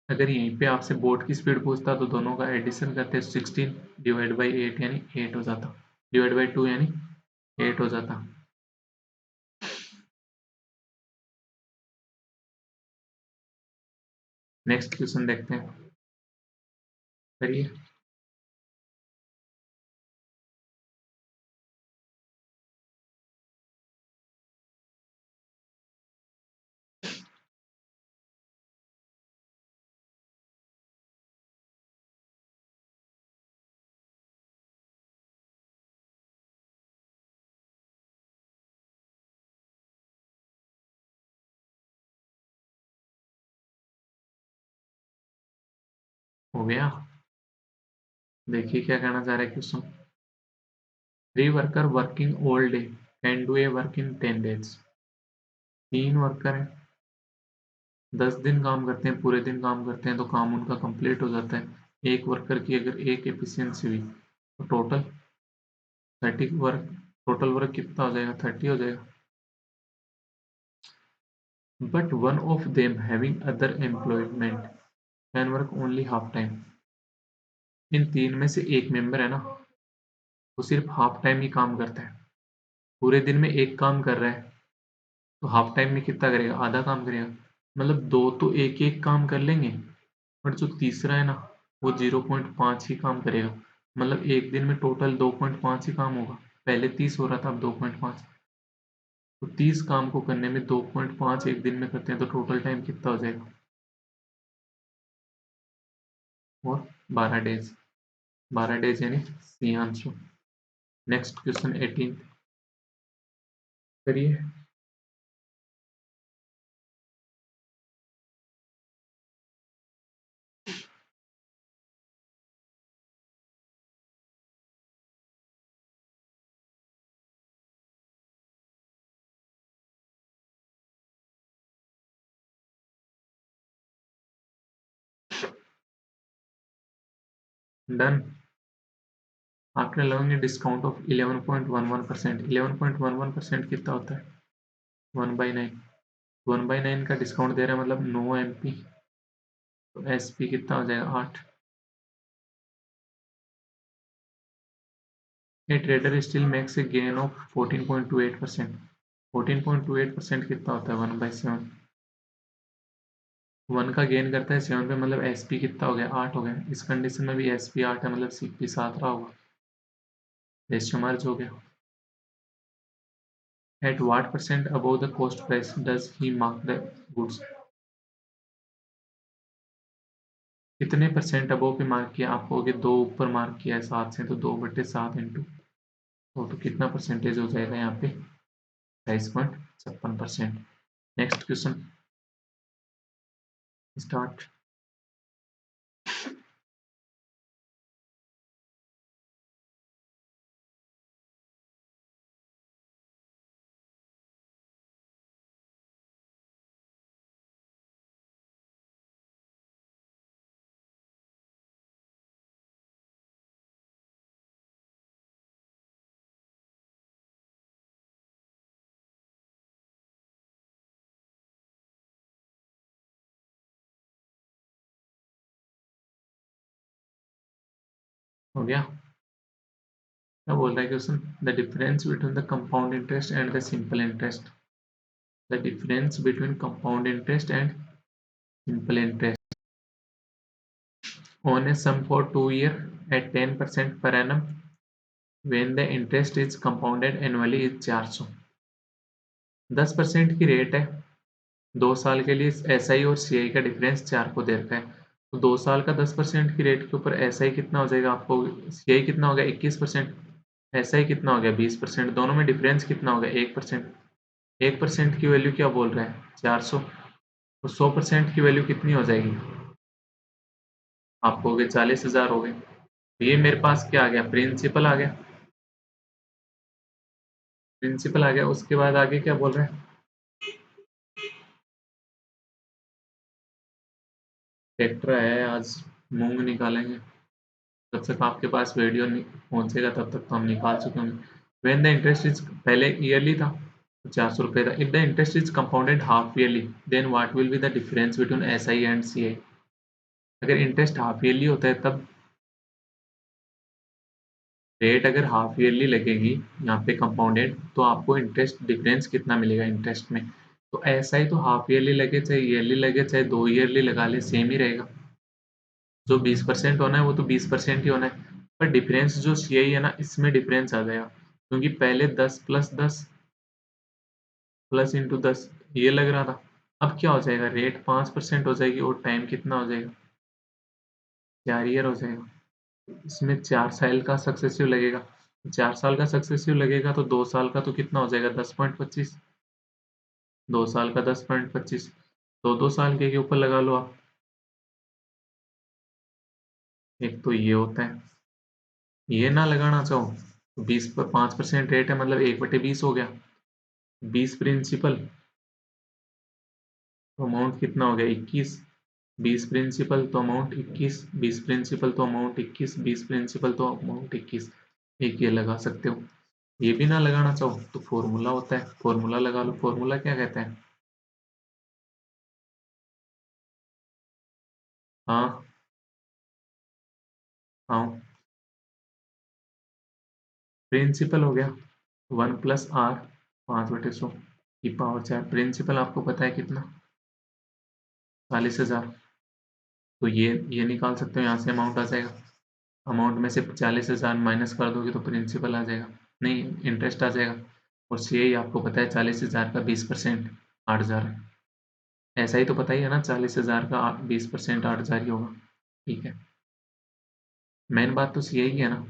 अगर यहीं पे आपसे बोट की स्पीड पूछता तो दोनों का एडिशन करते 16 डिवाइड बाई 8 यानी 8 हो जाता, डिवाइड बाई 2 यानी 8 हो जाता। नेक्स्ट क्वेश्चन देखते हैं, करिए। हो गया। देखिए क्या कहना चाह रहा है question. 3 worker working all day can do a work in 10 days। 3 worker हैं, 10 दिन काम करते हैं, पूरे दिन काम करते हैं तो काम उनका कंप्लीट हो जाता है। एक वर्कर की अगर एक एफिशिएंसी हुई तो टोटल 30 वर्क, टोटल वर्क कितना हो जाएगा, 30 हो जाएगा। But one of them having other employment can work only half time. इन 3 में से एक मेंबर है ना, वो सिर्फ हाफ टाइम ही काम करता है। पूरे दिन में एक काम कर रहा है तो हाफ टाइम में कितना करेगा, आधा काम करेगा। मतलब दो तो एक एक काम कर लेंगे, बट जो तीसरा है ना वो 0.5 ही काम करेगा। मतलब एक दिन में टोटल 2.5 ही काम होगा। पहले 30 हो रहा था, अब 2.5। तो 30 काम को करने में 2.5 एक दिन में करते हैं तो टोटल टाइम कितना हो जाएगा, और 12 डेज। 12 डेज यानी सी आंसर। नेक्स्ट क्वेश्चन 18 करिए। डन। आपने लगाएंगे डिस्काउंट ऑफ 11.11%। 11.11% कितना होता है, 1/9। 1/9 का डिस्काउंट दे रहा है मतलब 9 MP, तो SP कितना हो जाएगा, 8। A trader still makes a gain of 14.28%। 14.28% कितना होता है, 1/7। 1 का गेन करता है 7 पे, मतलब SP कितना हो गया, 8 हो गया। इस कंडीशन में भी SP 8 है, मतलब CP 7 रहा होगा। रेशियो मर्ज हो गया। At what percent above the cost price does he mark the goods। कितने परसेंट अबोव पे मार्क किया, आप कहोगे 2 ऊपर मार्क किया है 7 से, तो 2/7 इंटू तो कितना परसेंटेज हो जाएगा यहाँ पे, 22.56%। Next question start. हो गया। क्या बोल रहा है question, the difference between the compound interest and the simple interest. The difference between compound interest and simple interest on a sum for 2 year at 10% per annum when the interest is compounded annually is 400। 10% की रेट है 2 साल के लिए, SI और CI का डिफरेंस 4 को दे रखा है। तो 2 साल का 10% की रेट के ऊपर SI कितना हो जाएगा, आपको CI कितना हो गया 21%, SI कितना हो गया 20%, दोनों में डिफरेंस कितना हो गया 1%। 1% की वैल्यू क्या बोल रहा है, 400। तो 100% की वैल्यू कितनी हो जाएगी, आप कहोगे 40,000 हो गए। तो ये मेरे पास क्या आ गया, प्रिंसिपल आ गया। प्रिंसिपल आ गया, उसके बाद आगे क्या बोल रहे हैं, ट्रैक्टर है आज, मूंग निकालेंगे। जब तक आपके पास वीडियो पहुंचेगा तब तक तो हम निकाल चुके होंगे। व्हेन द इंटरेस्ट इज, पहले ईयरली था तो 400 रुपये था। If the interest is compounded half yearly then what will be the difference between SI and CI। अगर इंटरेस्ट हाफ ईयरली होता है तब रेट अगर हाफ ईयरली लगेगी यहाँ पे कंपाउंडेड, तो आपको इंटरेस्ट डिफरेंस कितना मिलेगा इंटरेस्ट में। तो ऐसा ही, तो हाफ ईयरली लगे चाहे ईयरली लगे चाहे 2 ईयरली लगा ले, सेम ही रहेगा। जो 20% होना है वो तो 20% ही होना है। पर डिफरेंस जो CI है ना, इसमें डिफरेंस आ जाएगा, क्योंकि पहले 10 + 10 प्लस इंटू 10 ये लग रहा था। अब क्या हो जाएगा, रेट 5% हो जाएगी और टाइम कितना हो जाएगा, 4 ईयर हो जाएगा। इसमें 4 साल का सक्सेसिव लगेगा। 4 साल का सक्सेसिव लगेगा तो 2 साल का तो कितना हो जाएगा, 10.25। 2 साल का 10.25, 2 2 साल के ऊपर लगा लो आप। एक तो ये होता है, ये ना लगाना चाहो तो 20 पर 5% रेट है, मतलब 1/20 हो गया। 20 प्रिंसिपल तो अमाउंट कितना हो गया 21। 20 प्रिंसिपल तो अमाउंट 21, 20 प्रिंसिपल तो अमाउंट 21, 20 प्रिंसिपल तो अमाउंट 21। एक ये लगा सकते हो। ये भी ना लगाना चाहो तो फॉर्मूला होता है, फॉर्मूला लगा लो। फॉर्मूला क्या कहता है? हाँ हाँ, प्रिंसिपल हो गया 1+r 5/100 की पावर 4। प्रिंसिपल आपको पता है कितना? 40,000। तो ये निकाल सकते हो, यहाँ से अमाउंट आ जाएगा। अमाउंट में से 40,000 माइनस कर दोगे तो प्रिंसिपल आ जाएगा, नहीं इंटरेस्ट आ जाएगा। और सीआई आपको पता है 40,000 का 20% 8,000 है। ऐसा ही तो पता ही है ना, 40,000 का 20% 8,000 ही होगा। ठीक है, मेन बात तो सीआई की है ना।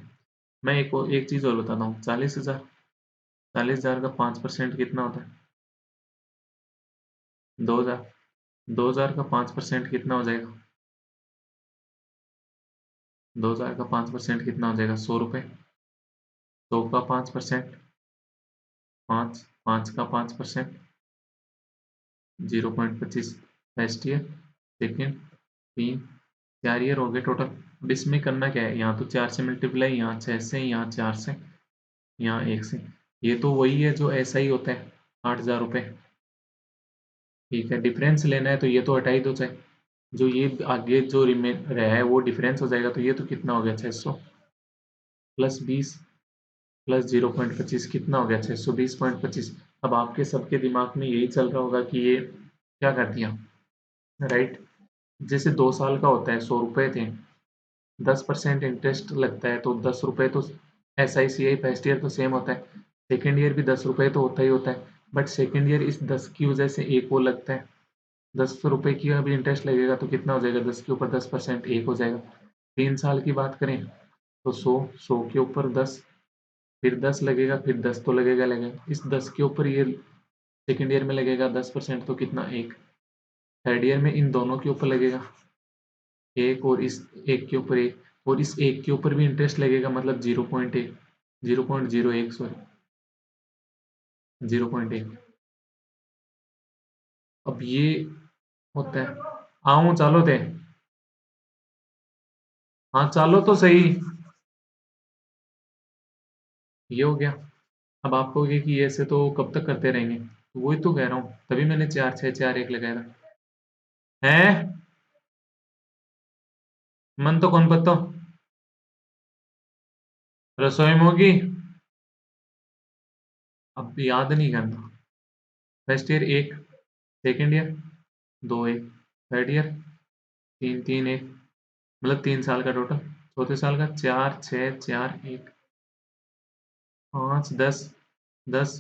मैं एक चीज़ और बताता हूँ। 40,000 का 5% कितना होता है? 2,000। 2,000 का 5% कितना हो जाएगा? 2,000 का 5% कितना हो जाएगा? 100 रुपये। 100 का 5% 5, 5 का 5% 0.25। फर्स्ट ईयर, सेकेंड, 3, 4 ईयर हो गए टोटल। अब इसमें करना क्या है? यहाँ तो 4 से मल्टीप्लाई, यहाँ 6 से, यहाँ 4 से, यहाँ 1 से। ये तो वही है जो ऐसा ही होता है, 8,000 रुपये। ठीक है, डिफरेंस लेना है तो ये तो हटा ही दो चाहे। जो ये आगे जो रिमेन रहा है वो डिफरेंस हो जाएगा, तो ये तो कितना हो गया 600 प्लस 20 प्लस 0.25 कितना हो गया 620.25। अब आपके सबके दिमाग में यही चल रहा होगा कि ये क्या कर दिया, राइट? जैसे 2 साल का होता है, 100 रुपये थे, 10% इंटरेस्ट लगता है तो 10 रुपये तो S I C I first year तो सेम होता है। सेकेंड ईयर भी 10 रुपये तो होता ही होता है, बट सेकेंड ईयर इस 10 की वजह से एक वो लगता है। 10 रुपये की अभी इंटरेस्ट लगेगा तो कितना हो जाएगा? 10 के ऊपर 10% एक हो जाएगा। 3 साल की बात करें तो 100 के ऊपर 10, फिर 10 लगेगा, फिर 10 तो लगेगा। इस 10 के ऊपर ये सेकेंड ईयर में लगेगा 10%, तो कितना? एक। थर्ड ईयर में इन दोनों के ऊपर लगेगा एक, और इस एक के ऊपर एक, और इस एक के ऊपर भी इंटरेस्ट लगेगा, मतलब 0.1, 0.01, सॉरी 0.1। अब ये होता है। हाँ चालो थे। हाँ चालो तो सही। ये हो गया। अब आप कहोगे कि ऐसे तो कब तक करते रहेंगे, तो वही तो कह रहा हूँ, तभी मैंने 4 6 4 1 लगाया था। है मन तो कौन पता। रसोई में होगी। अब याद नहीं करना। फर्स्ट ईयर एक, सेकेंड ईयर 2 1, थर्ड ईयर 3 3 1, मतलब 3 साल का टोटल। चौथे साल का 4 6 4 1, 5 10 10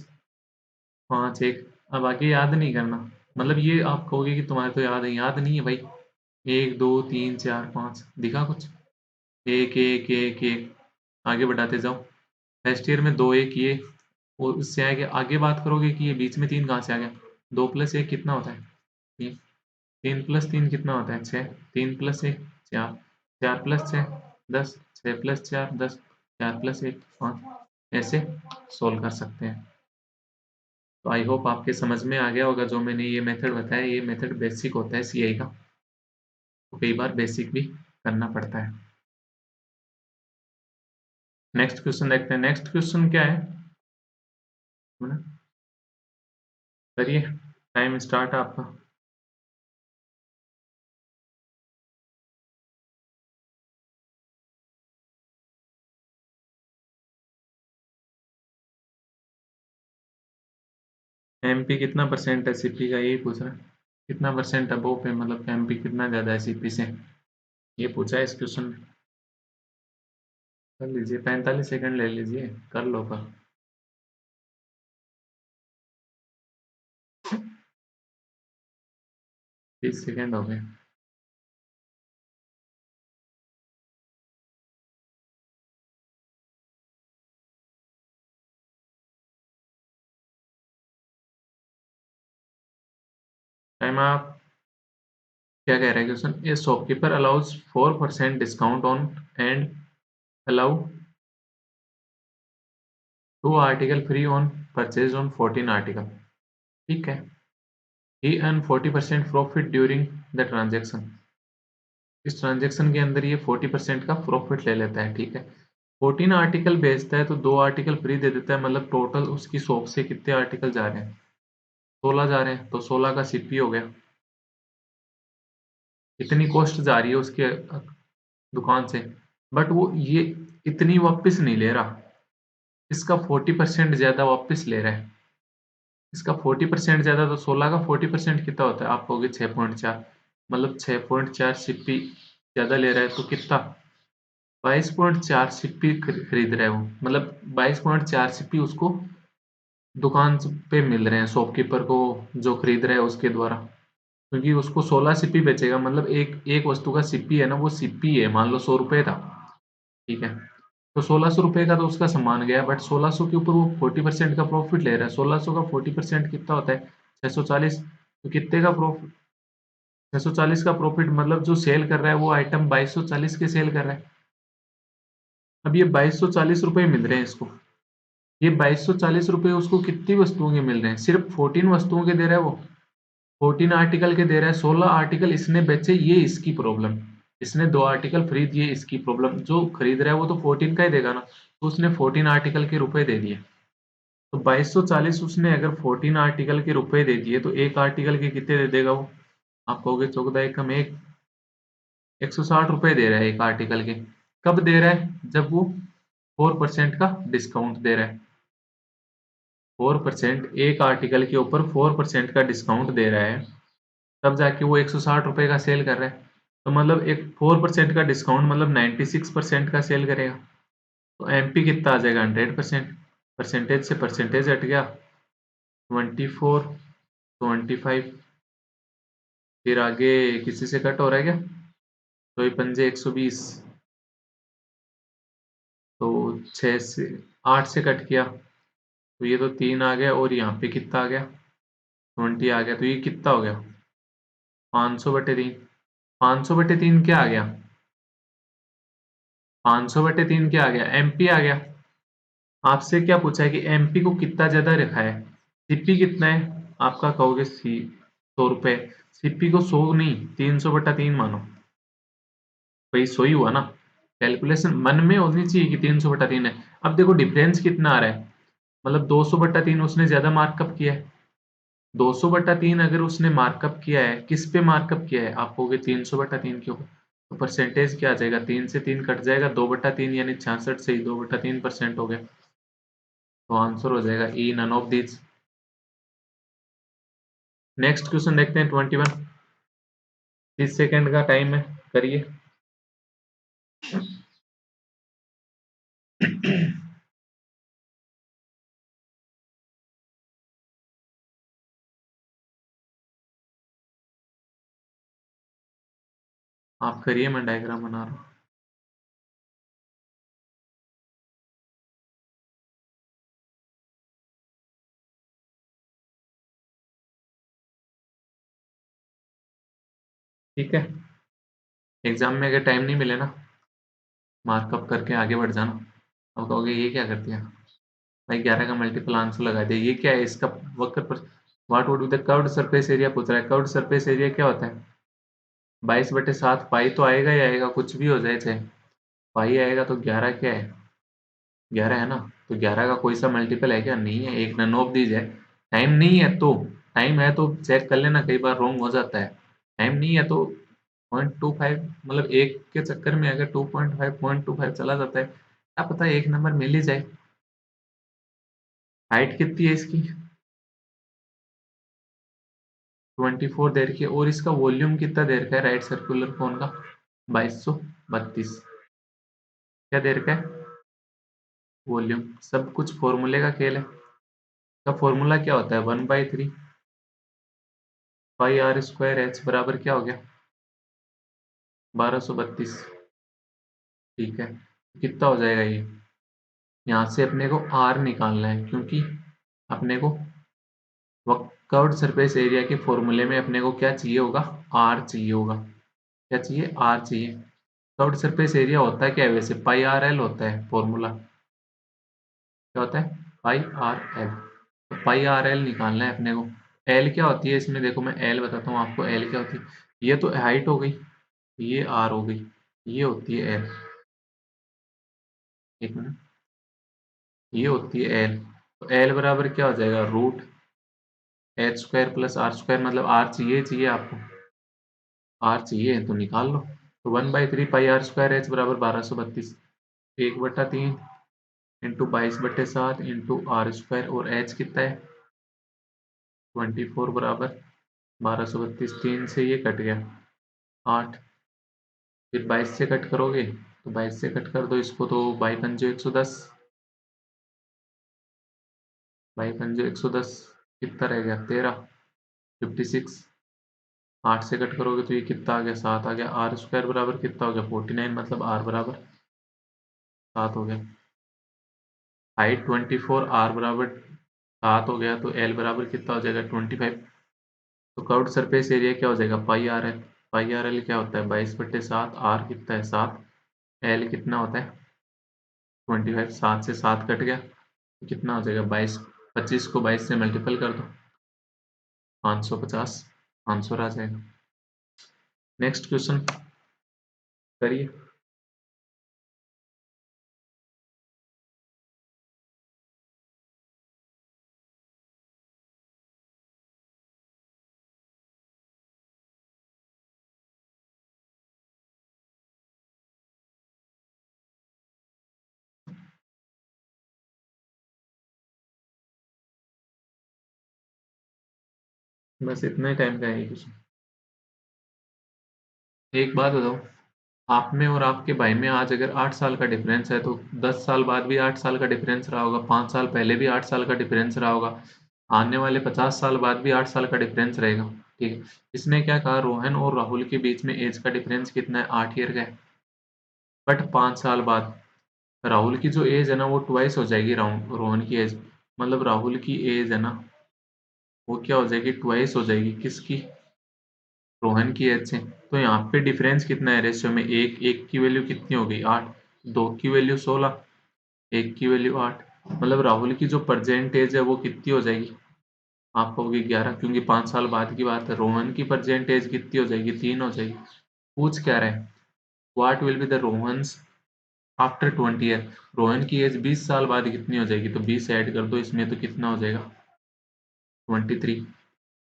5 1। अब आगे याद नहीं करना, मतलब ये आप कहोगे कि तुम्हारे तो याद है, याद नहीं है भाई। 1 2 3 4 5 दिखा कुछ? एक एक एक एक, आगे बढ़ाते जाओ। फर्स्ट ईयर में 2 1 ये, और उससे आगे आगे बात करोगे कि ये बीच में 3 कहाँ से आ गया? 2+1 कितना होता है? 3। 3+3 कितना होता है? 6। 3+1 4, 4+6 10, 6+4 10, 4+1 5। ऐसे सोल्व कर सकते हैं। तो आई होप आपके समझ में आ गया होगा जो मैंने ये मेथड बताया। ये मेथड बेसिक होता है सीआई का, तो कई बार बेसिक भी करना पड़ता है। नेक्स्ट क्वेश्चन देखते हैं। नेक्स्ट क्वेश्चन क्या है? करिए, टाइम स्टार्ट है आपका। एमपी कितना परसेंट है सीपी का, यही पूछ रहा है। कितना परसेंट अबोव पे, मतलब एमपी कितना ज्यादा है सीपी से, ये पूछा है इस क्वेश्चन में। कर लीजिए, 45 सेकंड ले लीजिए, कर लो कर। 30 सेकंड हो गए। टाइम आप। क्या कह रहा है question? A shopkeeper allows 4% discount on and allow 2 article free on purchase on 14 article, ठीक है। He earn 40% profit during the transaction, इस ट्रांजेक्शन के अंदर ये 40% का प्रॉफिट ले लेता है, ठीक है। 14 आर्टिकल बेचता है तो 2 आर्टिकल फ्री दे देता है, मतलब टोटल उसकी शॉप से कितने आर्टिकल जा रहे हैं, 16 जा रहे हैं, तो 16 का सीपी हो गया। इतनी कॉस्ट जा रही है उसके दुकान से, बट वो ये इतनी वापस नहीं ले रहा, इसका 40% ज्यादा वापस ले रहा है। इसका 40% ज्यादा, तो 16 का 40% कितना होता है, आप कहोगे 6.4, मतलब 6.4 सीपी ज्यादा ले रहा है, तो कितना 22.4 सीपी खरीद रहा है वो, मतलब 22.4 सीपी उसको दुकान पे मिल रहे हैं शॉपकीपर को, जो खरीद रहा है उसके द्वारा, क्योंकि उसको 16 सीपी बेचेगा, मतलब एक एक वस्तु का सीपी है ना, वो सीपी है, मान लो 100 रुपए था, ठीक है। तो 1600 रुपए का तो उसका सामान गया, बट 1600 के ऊपर वो 40% का प्रॉफिट ले रहा है। 1600 का 40% कितना होता है, 640। तो कितने का प्रॉफिट, 640 का प्रॉफिट, मतलब जो सेल कर रहा है वो आइटम 2240 के सेल कर रहा है। अब ये 2240 रुपए मिल रहे हैं इसको, ये 2240 रुपए उसको कितनी वस्तुओं के मिल रहे हैं, सिर्फ 14 वस्तुओं के दे रहा है वो, 14 आर्टिकल के दे रहा है। 16 आर्टिकल इसने बेचे, ये इसकी प्रॉब्लम, इसने 2 आर्टिकल फ्री दिए, इसकी प्रॉब्लम। जो खरीद रहा है वो तो 14 का ही देगा ना, तो उसने 14 आर्टिकल के रुपए दे दिए। तो 2240 उसने अगर 14 आर्टिकल के रुपए दे दिए, तो एक आर्टिकल के कितने दे देगा वो, आप कहोगे 14 एकम एक, 160 रुपए दे रहा है एक आर्टिकल के। कब दे रहा है, जब वो 4% का डिस्काउंट दे रहा है, 4%, एक आर्टिकल के ऊपर 4% का डिस्काउंट दे रहा है, तब जाके वो 160 रुपए का सेल कर रहा है। तो मतलब एक 4% का डिस्काउंट, मतलब 96% का सेल करेगा। तो एमपी कितना आ जाएगा, 100%, परसेंटेज से परसेंटेज हट गया, 24, 25, फिर आगे किसी से कट हो रहा है क्या, तो ये पंजे 120, तो 6 से 8 से कट किया, तो ये तो 3 आ गया, और यहाँ पे कितना आ गया, 20 आ गया, तो ये कितना हो गया, 500/3। 500/3 क्या आ गया, 500/3 क्या आ गया, एमपी आ गया। आपसे क्या पूछा है कि एमपी को कितना ज्यादा रखा है, सीपी कितना है, आपका कहोगे 100 रुपए, सीपी को 100 नहीं, 300/3 मानो, भाई 100 ही हुआ ना। कैलकुलेशन मन में होनी चाहिए कि 300/3 है। अब देखो डिफरेंस कितना आ रहा है, मतलब 200/3 उसने ज्यादा मार्कअप किया है। 200/3 अगर उसने मार्कअप किया है, किस पे मार्कअप किया है, आप कहोगे 300/3 के ऊपर, तो परसेंटेज क्या आ जाएगा, 3 से 3 कट जाएगा, 2/3 यानी 66 से ही 2/3% हो गया। तो आंसर हो जाएगा E, none of these. Next question देखते हैं 21, 30 सेकेंड का टाइम है, करिए। आप करिए, मैं डायग्राम बना रहा हूँ। ठीक है, एग्जाम में अगर टाइम नहीं मिले ना, मार्कअप करके आगे बढ़ जाना। अब कहोगे ये क्या कर दिया भाई, 11 का मल्टीपल आंसर लगा दिया, ये क्या है, इसका वक्र पर what would be the curved surface area पूछ रहा है। कर्व्ड सरफेस एरिया क्या होता है, 22/7, पाई तो आएगा ही आएगा, कुछ भी हो जाए चाहे, पाई आएगा, तो 11 क्या है, 11 है ना। तो 11 का कोई सा मल्टीपल है क्या, नहीं है, एक नन ऑफ दीज है। टाइम नहीं है तो, टाइम है तो चेक कर लेना, कई बार रॉन्ग हो जाता है। टाइम नहीं है तो 0.25, मतलब एक के चक्कर में अगर 2.5 0.25 चला जाता है, क्या पता एक नंबर मिल ही जाए। हाइट कितनी है इसकी, 24 दे रखी है, और इसका वॉल्यूम कितना दे रखा है राइट सर्कुलर कोन का, 2232। क्या दे रखा है, वॉल्यूम। सब कुछ फॉर्मूले का खेल है, का फॉर्मूला क्या होता है, 1/3 पाई आर स्क्वायर एच बराबर क्या हो गया, 1232, ठीक है। कितना हो जाएगा ये, यहाँ से अपने को आर निकालना है, क्योंकि अपने को कर्व्ड सरफेस एरिया के फॉर्मूले में अपने को क्या चाहिए होगा, आर चाहिए होगा। क्या चाहिए, आर चाहिए। कर्व्ड सरफेस एरिया होता है क्या है वैसे, पाई आर एल होता है फॉर्मूला, क्या होता है, पाई आर एल। तो पाई आर एल निकालना है अपने को। एल क्या होती है इसमें, देखो मैं एल बताता हूँ आपको। एल क्या होती है, ये तो हाइट हो गई, ये आर हो गई, ये होती है एल। एक मिनट, ये होती है एल। तो एल बराबर क्या हो जाएगा, root h square plus r square, मतलब आर चाहिए, चाहिए आपको आर चाहिए तो निकाल लो। तो 1/3 पाई आर स्क्वायर एच बराबर 1232, 1/3 इंटू 22/7 इंटू आर स्क्वायर, और एच कितना है 24 बराबर 1232। 3 से ये कट गया 8, फिर 22 से कट करोगे तो 22 से कट कर दो इसको, तो 22 110, 22 110 कितना रह गया 13, 56। 8 से कट करोगे तो ये कितना आ गया 7 आ गया। आर स्क्वायर बराबर कितना हो गया 49, मतलब आर बराबर 7 हो गया। हाइट 24, आर बराबर 7 हो गया, तो एल बराबर कितना हो जाएगा 25। तो कर्व्ड सरफेस एरिया क्या हो जाएगा पाई आर एल। पाई आर एल क्या होता है 22/7, आर कितना है 7, एल कितना होता है 25। 7 से 7 कट गया तो कितना हो जाएगा 22। 25 को 22 से मल्टीपल कर दो, 550 आंसर आ जाएगा। नेक्स्ट क्वेश्चन करिए। बस इतना ही टाइम का है ये क्वेश्चन। एक बात बताओ, आप में और आपके भाई में आज अगर 8 साल का डिफरेंस है, तो 10 साल बाद भी 8 साल का डिफरेंस रहा होगा, 5 साल पहले भी 8 साल का डिफरेंस रहा होगा, आने वाले 50 साल बाद भी 8 साल का डिफरेंस रहेगा। ठीक है, इसने क्या कहा, रोहन और राहुल के बीच में एज का डिफरेंस कितना है 8 ईयर का है। बट 5 साल बाद राहुल की जो एज है ना वो ट्वाइस हो जाएगी रोहन की एज, मतलब राहुल की एज है ना वो क्या हो जाएगी ट्वाइस हो जाएगी किसकी, रोहन की एज से। तो यहाँ पे डिफरेंस कितना है रेशियो में, एक एक की वैल्यू कितनी हो गई 8, दो की वैल्यू 16, एक की वैल्यू 8, मतलब राहुल की जो प्रेजेंट एज है वो कितनी हो जाएगी, आप कहोगे 11, क्योंकि 5 साल बाद की बात है। रोहन की प्रेजेंट एज कितनी हो जाएगी 3 हो जाएगी। पूछ क्या रहे हैं, what will be the Rohan's after 20 year. Rohan की एज 20 साल बाद कितनी हो जाएगी, तो 20 ऐड कर दो इसमें तो कितना हो जाएगा 23।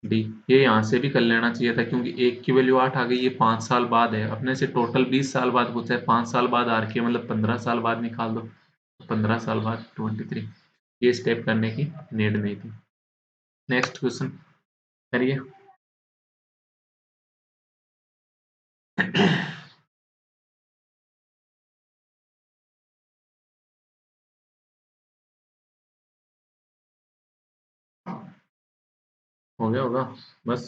डी, ये यहाँ से भी कर लेना चाहिए था, क्योंकि एक की वैल्यू 8 आ गई, ये 5 साल बाद है, अपने से टोटल 20 साल बाद पूछा है, 5 साल बाद आर के मतलब 15 साल बाद निकाल दो, 15 साल बाद 23। ये स्टेप करने की नीड नहीं थी। नेक्स्ट क्वेश्चन करिए। हो गया होगा बस।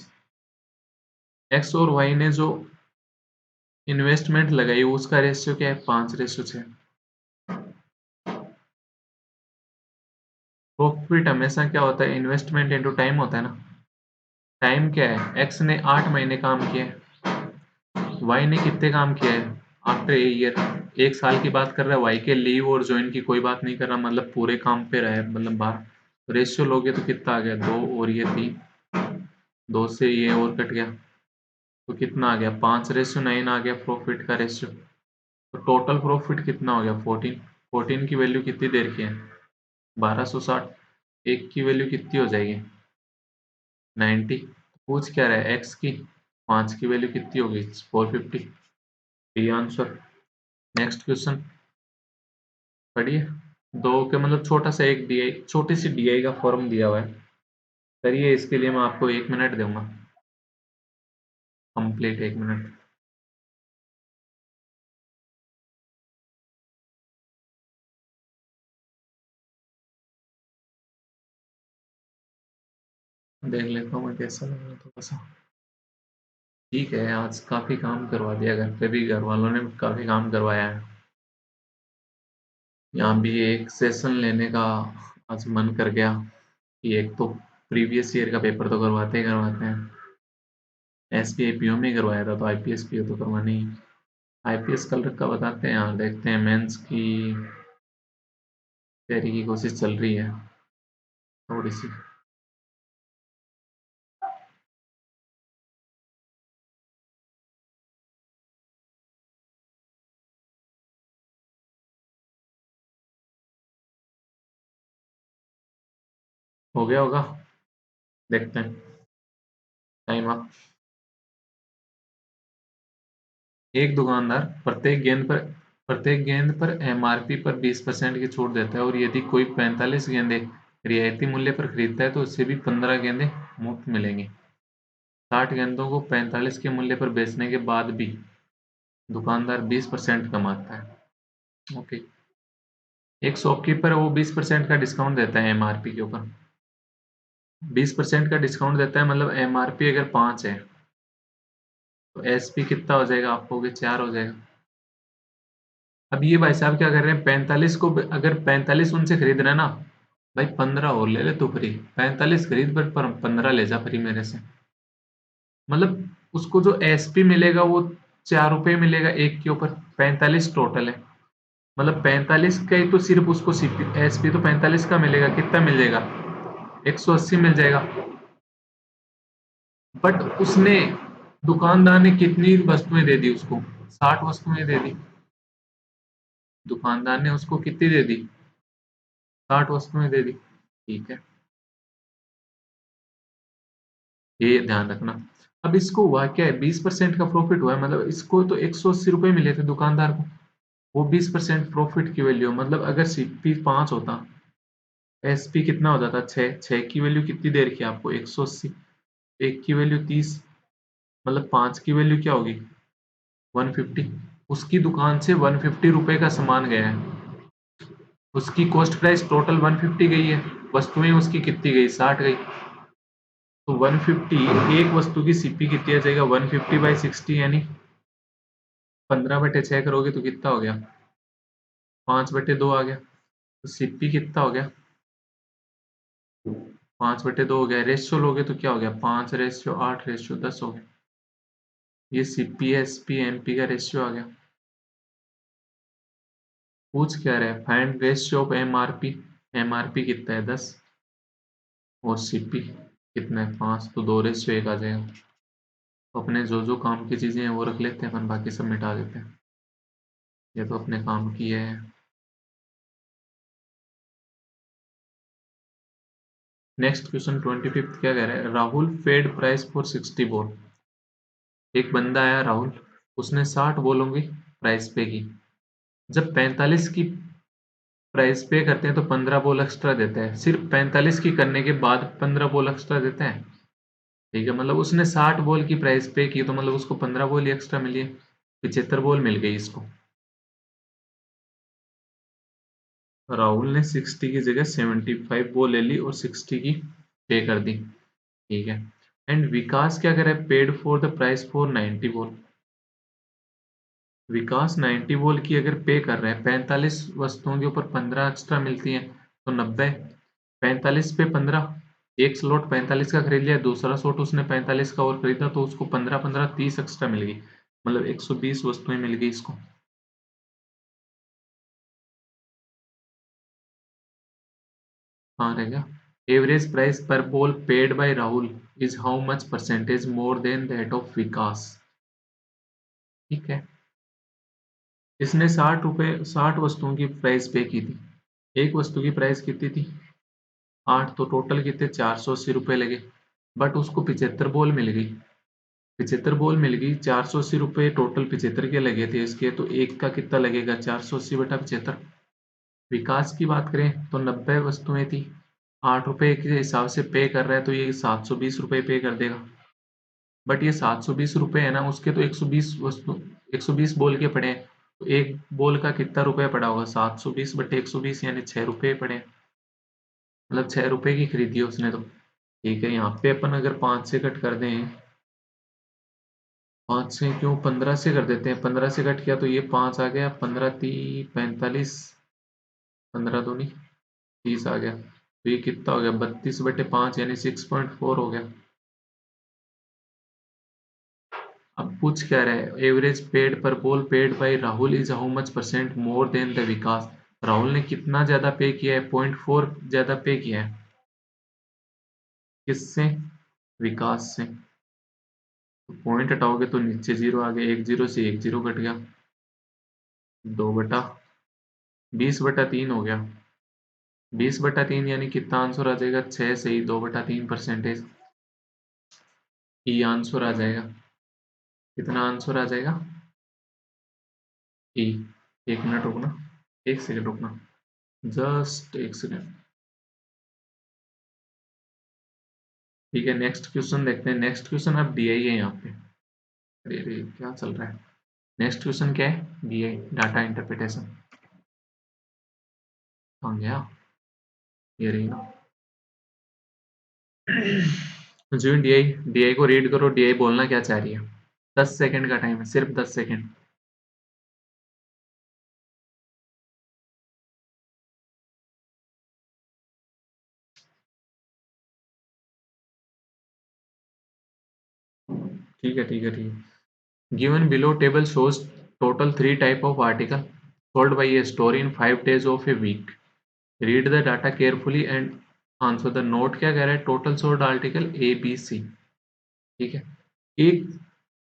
एक्स और वाई ने जो इन्वेस्टमेंट लगाई उसका रेशियो क्या है 5:6। प्रॉफिट हमेशा क्या होता है, इन्वेस्टमेंट इनटू टाइम होता है ना। टाइम क्या है, एक्स ने 8 महीने काम किया है, वाई ने कितने काम किया है आफ्टर ए ईयर, 1 साल की बात कर रहा है। वाई के लीव और ज्वाइन की कोई बात नहीं कर रहा, मतलब पूरे काम पे रहा है, मतलब बाहर। रेशियो लोगे तो कितना आ गया 2 और ये 3, 2 से ये और कट गया तो कितना आ गया 5:9 आ गया प्रॉफिट का रेशियो। तो टोटल प्रॉफिट कितना हो गया 14। 14 की वैल्यू कितनी देर की है 1260, एक की वैल्यू कितनी हो जाएगी 90। पूछ क्या रहा है एक्स की, 5 की वैल्यू कितनी होगी 450। B answer. नेक्स्ट क्वेश्चन पढ़िए। दो के मतलब छोटा सा एक डी आई, छोटी सी डी आई का फॉर्म दिया हुआ है, करिए इसके लिए मैं आपको 1 मिनट दूंगा, कंप्लीट 1 मिनट। देख लेता हूँ मैं कैसा लग रहा है थोड़ा सा। ठीक है, आज काफी काम करवा दिया, घर पे भी घर वालों ने काफी काम करवाया है। यहाँ भी एक सेशन लेने का आज मन कर गया कि एक तो प्रीवियस ईयर का पेपर तो करवाते ही करवाते हैं। S B I P O में ही करवाया था, तो I P S P O तो करवानी ही। आई पी एस कल का बताते हैं, यहाँ देखते हैं मेंस की तैयारी की कोशिश चल रही है। थोड़ी सी। हो गया होगा, देखते हैं। Time up. एक दुकानदार प्रत्येक गेंद पर एमआरपी पर 20% की छूट देता है, और यदि कोई 45 गेंदें रियायती मूल्य पर खरीदता है तो उसे भी 15 गेंदें मुफ्त मिलेंगी। 60 गेंदों को 45 के मूल्य पर बेचने के बाद भी दुकानदार 20% कमाता है। ओके। एक शॉपकीपर वो 20% का डिस्काउंट देता है एमआरपी के ऊपर। 20% का डिस्काउंट देता है, मतलब एमआरपी अगर 5 है तो एसपी कितना हो जाएगा, आपको 4 हो जाएगा। अब ये भाई साहब क्या कर रहे हैं, 45 को अगर 45 उनसे खरीद रहे हैं ना, भाई 15 और ले ले तू फ्री। 45 खरीद पर 15 ले जा फ्री मेरे से। मतलब उसको जो एसपी मिलेगा वो 4 रुपये मिलेगा एक के ऊपर। 45 टोटल है, मतलब 45 का ही तो सिर्फ उसको सीपी एसपी तो 45 का मिलेगा। कितना मिल जाएगा, 180 मिल जाएगा। बट उसने, दुकानदार ने कितनी वस्तुएं दे दी उसको, 60 वस्तुएं दे दी। दुकानदार ने उसको कितनी दे दी, 60 वस्तुएं दे दी। ठीक है, ये ध्यान रखना। अब इसको हुआ क्या है, 20% का प्रॉफिट हुआ है, मतलब इसको तो 180 रुपये मिले थे दुकानदार को। वो 20% प्रॉफिट की वैल्यू, मतलब अगर सीपी 5 होता, एसपी कितना हो जाता, 6। 6 की वैल्यू कितनी देर की आपको, 180। एक की वैल्यू 30, मतलब 5 की वैल्यू क्या होगी, 150। उसकी दुकान से 150 रुपये का सामान गया है। उसकी कॉस्ट प्राइस टोटल 150 गई है, वस्तुएं उसकी कितनी गई, 60 गई। तो 150, एक वस्तु की सीपी कितनी आ जाएगा, 150/60, यानी 15/6 करोगे तो कितना हो गया, 5/2 आ गया। तो सीपी कितना हो गया, 5/2 हो गया। रेशियो लोगे तो क्या हो गया, 5:8:10 हो गया। ये सीपी एसपी एमपी का रेशियो आ गया। पूछ क्या रहा है, find ratio of MRP. MRP कितना है, 10, और सीपी कितना है, 5, तो 2:1 आ जाएगा। तो अपने जो जो काम की चीजें हैं वो रख लेते हैं अपन, बाकी सब मिटा देते हैं। ये तो अपने काम की है। नेक्स्ट क्वेश्चन 25 क्या कह रहा है, Rahul paid price for 60 ball. एक बंदा आया राहुल, उसने 60 बॉलों की प्राइस पे की। जब 45 की प्राइस पे करते हैं तो 15 बॉल एक्स्ट्रा देता है। सिर्फ 45 की करने के बाद 15 बॉल एक्स्ट्रा देता है। ठीक है, मतलब उसने 60 बॉल की प्राइस पे की तो मतलब उसको 15 बॉल ही एक्स्ट्रा मिली है। 75 बॉल मिल गई इसको। राहुल ने 60 की जगह 75 बॉल ले ली और 60 की पे कर दी। ठीक है। एंड विकास क्या करे, paid for the price for 90 ball. Vikas 90 ball की अगर पे कर रहे हैं, 45 वस्तुओं के ऊपर 15 एक्स्ट्रा मिलती है, तो 90। 45 पे 15, एक स्लॉट 45 का खरीद लिया, दूसरा स्लॉट उसने 45 का और खरीदा, तो उसको 15 15 30 एक्स्ट्रा मिल गई, मतलब 120 वस्तुएं मिल गई इसको। हाँ रहेगा। Average price per ball paid by Rahul is how much percentage more than that of Vikas. ठीक है, इसने 60 रुपए 60 वस्तुओं की प्राइस पे की थी। एक वस्तु की प्राइस कितनी थी, 8, तो टोटल कितने, 480 रुपये लगे। बट उसको 75 बॉल मिल गई। 75 बॉल मिल गई, 480 रुपये टोटल 75 के लगे थे इसके, तो एक का कितना लगेगा, 480/75। विकास की बात करें तो 90 वस्तुएं थी, 8 रुपये के हिसाब से पे कर रहा है, तो ये 720 रुपये पे कर देगा। बट ये 720 रुपये है ना, उसके तो 120 बॉल के पड़े हैं, तो एक बॉल का कितना रुपया पड़ा होगा, 720/120, यानी 6 रुपये पड़े हैं। मतलब 6 रुपये की खरीदी है उसने तो। ठीक है, यहाँ पे अपन अगर 5 से कट कर दें, 5 से क्यों, 15 से कर देते हैं। 15 से कट किया तो ये 5 आ गया, 15×3 = 45, 15×2 30 आ गया। तो ये कितना हो गया, 32/5, यानी 6.4 हो गया। अब पूछ क्या रहा है, average paid per ball paid by Rahul is how much percent more than the Vikas. Rahul ने कितना ज्यादा पे किया है, 0.4 ज्यादा पे किया है। किससे? विकास से। तो पॉइंट हटाओगे तो नीचे 0 आ गया, 1 0 से 1 0 कट गया, 2/20/3 हो गया। 20/3 यानी कितना आंसर आ जाएगा? 6 से ही 2/3% ई आंसर आ जाएगा। कितना आंसर आ जाएगा? ई। 1 मिनट रुकना, 1 सेकंड रुकना, जस्ट 1 सेकंड। ठीक है, नेक्स्ट क्वेश्चन देखते हैं। नेक्स्ट क्वेश्चन अब दिया ही है यहाँ पे। अरे अरे क्या चल रहा है? नेक्स्ट क्वेश्चन क्या है? दिया डाटा इंटरप्रिटेशन। कहाँ गया? ये रही ना। जो डीआई, डीआई को रीड करो, डीआई बोलना क्या चाह रही है। 10 सेकंड का टाइम है, सिर्फ 10 सेकंड। ठीक है ठीक है ठीक है। Given below table shows total 3 type of article sold by a store in 5 days of a week. Read the data carefully and answer the note। क्या कह रहा है? Total sold article A B C. ठीक है, एक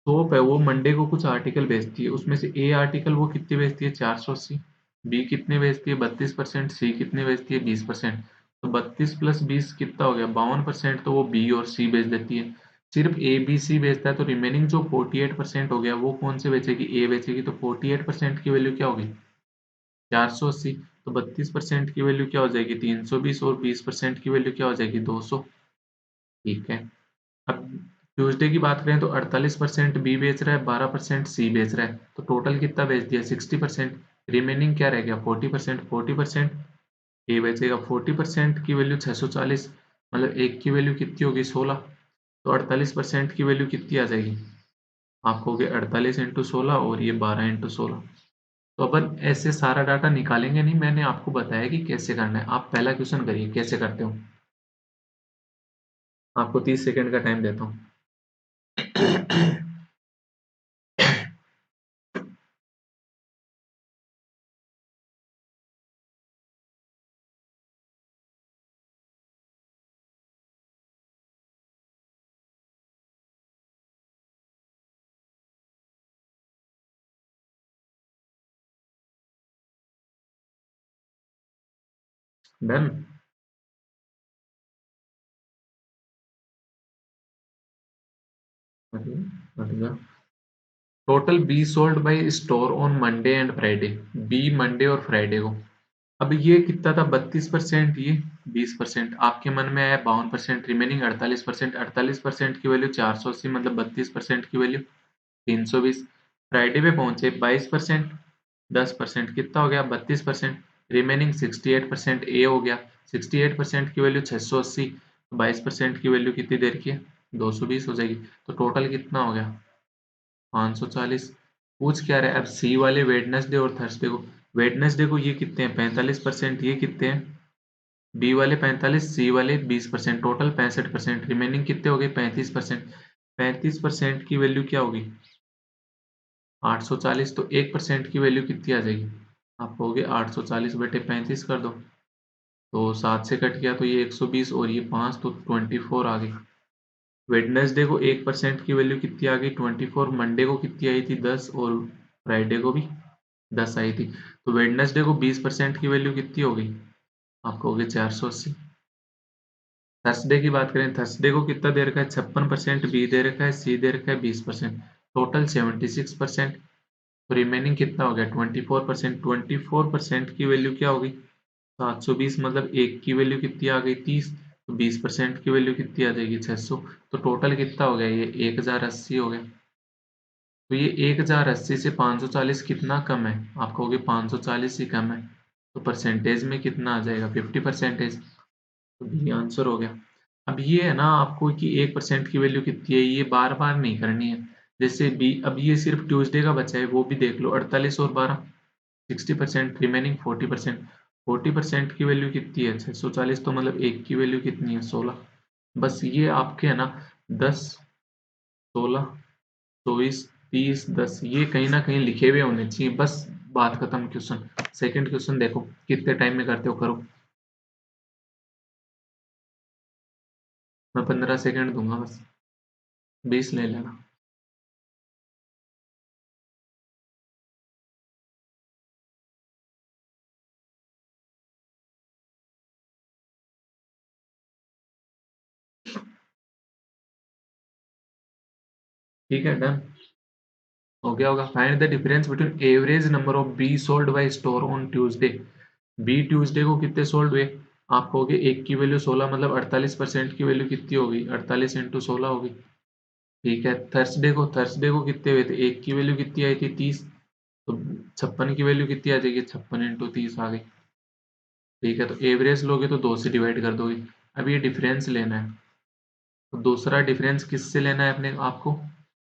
शॉप है वो मंडे को कुछ आर्टिकल बेचती है, उसमें से ए आर्टिकल वो कितने बेचती है? 480। बी कितने बेचती है? 32%। सी कितने बेचती है? 20%। तो 32 प्लस 20 कितना हो गया? 52%। तो वो बी और सी बेच देती है। सिर्फ ए बी सी बेचता है, तो रिमेनिंग जो 48% हो गया वो कौन से बेचेगी? ए बेचेगी। तो 48% की वैल्यू क्या होगी? 480। तो 32% की वैल्यू क्या हो जाएगी? 320। और 20% की वैल्यू क्या हो जाएगी? 200। ठीक है, अब ट्यूसडे की बात करें तो 48% बी बेच रहा है, 12% सी बेच रहा है, तो टोटल कितना बेच दिया? 60%। रिमेनिंग क्या रह गया? 40%। 40% ए बेचेगा। 40% की वैल्यू 640, मतलब एक की वैल्यू कितनी होगी? 16। तो 48% की वैल्यू कितनी आ जाएगी? आपको हो गया 48 इंटू 16 और ये 12 इंटू 16। तो अपन ऐसे सारा डाटा निकालेंगे नहीं, मैंने आपको बताया कि कैसे करना है। आप पहला क्वेश्चन करिए कैसे करते हो। आपको 30 सेकंड का टाइम देता हूँ। Done. Total be sold by store on Monday and Friday. Be Monday और फ्राइडे को। अब ये कितना था? 32%, ये 20%। आपके मन में आया 52%, रिमेनिंग 48%। 48% की वैल्यू 480, मतलब 32% की वैल्यू 320। फ्राइडे पे पहुंचे 22%, 10% कितना हो गया? 32%। रिमेनिंग 68% ए हो गया। 68% की वैल्यू 680, 22% की वैल्यू कितनी देर की है? 220 हो जाएगी। तो टोटल कितना हो गया? 540। पूछ क्या रहा है अब? सी वाले वेडनेसडे और थर्सडे को। वेडनेसडे को ये कितने हैं? 45%। ये कितने हैं? बी वाले 45, सी वाले 20%, टोटल 65%। रिमेनिंग कितने हो गए? 35%। 35% की वैल्यू क्या होगी? 840। तो 1% की वैल्यू कितनी आ जाएगी? आप कहोगे 840 बटे 35 कर दो, तो 7 से कट गया तो ये 120 और ये 5, तो 24 आ गई। वेडनेसडे को 1% की वैल्यू कितनी आ गई? 24। मंडे को कितनी आई थी? 10। और फ्राइडे को भी 10 आई थी। तो वेडनेसडे को 20% की वैल्यू कितनी हो गई? आप कहोगे 480। थर्सडे की बात करें, थर्सडे को कितना दे रखा है? 56%। बी दे रखा है, सी दे रखा है 20%, टोटल 76%। तो रिमेनिंग कितना हो गया? 24%। 24% की वैल्यू क्या होगी? 720, मतलब एक की वैल्यू कितनी आ गई? 30। तो 20% की वैल्यू कितनी आ जाएगी? 600। तो टोटल कितना हो गया? ये 1080 हो गया। तो ये 1080 से 540 कितना कम है? आप कहोगे 540 ही कम है, तो परसेंटेज में कितना आ जाएगा? 50%। तो बी आंसर हो गया। अब ये है ना आपको कि 1% की वैल्यू कितनी है, ये बार बार नहीं करनी है। जैसे बी, अब ये सिर्फ ट्यूसडे का बचा है, वो भी देख लो। 48 और 12, 60%। रिमेनिंग 40%। 40% की वैल्यू कितनी है? 640। तो मतलब एक की वैल्यू कितनी है? 16। बस ये आपके है ना 10, 16, 24, 30, 10, ये कहीं ना कहीं लिखे हुए होने चाहिए। बस बात खत्म। क्वेश्चन सेकंड क्वेश्चन देखो, कितने टाइम में करते हो? करो। मैं 15 सेकंड दूंगा बस, 20 ले लेना। ठीक है, डन हो गया होगा। Find the difference between average number of B sold by store on Tuesday. B Tuesday को कितने सोल्ड हुए? आप कहोगे एक की वैल्यू 16, मतलब 48% की वैल्यू कितनी होगी? 48 इंटू 16 होगी। ठीक है, थर्सडे को कितने हुए थे? एक की वैल्यू कितनी आई थी? 30। तो 56 की वैल्यू कितनी आ जाएगी? 56 इंटू 30 आ गई। ठीक है, तो एवरेज लोगे तो 2 से डिवाइड कर दोगे। अब ये डिफरेंस लेना है, तो दूसरा डिफरेंस किससे लेना है अपने आपको?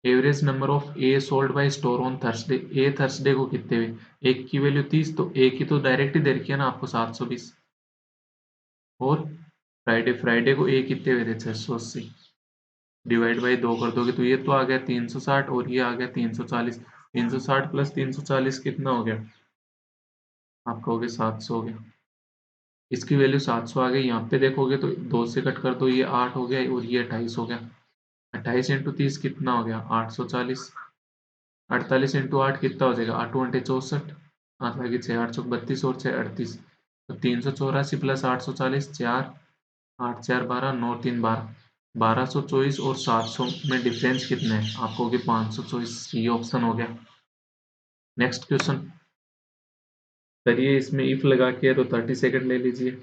Average number of A sold by store on Thursday. A Thursday को कितने हुए? एक की वैल्यू 30, तो ए की तो डायरेक्ट ही दे रखी है ना आपको, 720। और फ्राइडे फ्राइडे को ए कितने हुए थे? 680। डिवाइड बाई 2 कर दोगे तो ये तो आ गया 360 और ये आ गया 340। 360 प्लस 340 कितना हो गया? आप कहोगे 700 हो गया। इसकी वैल्यू 700 आ गई। यहाँ पे देखोगे तो 2 से कट कर दो, ये 8 हो गया और ये 28 हो गया। 28 इंटू 30 कितना हो गया? 840। 48 इंटू 8 कितना हो जाएगा? 8 अंटे 64, 8 लगी 6, 8 चौक 32 और 6 38। तो 384 प्लस 840, 4, 8 4 12, 9 3 12, 1224 और 700 में डिफरेंस कितना है? आपको होगी 524। ये ऑप्शन हो गया। नेक्स्ट क्वेश्चन करिए। इसमें इफ लगा के है तो 30 सेकंड ले लीजिए।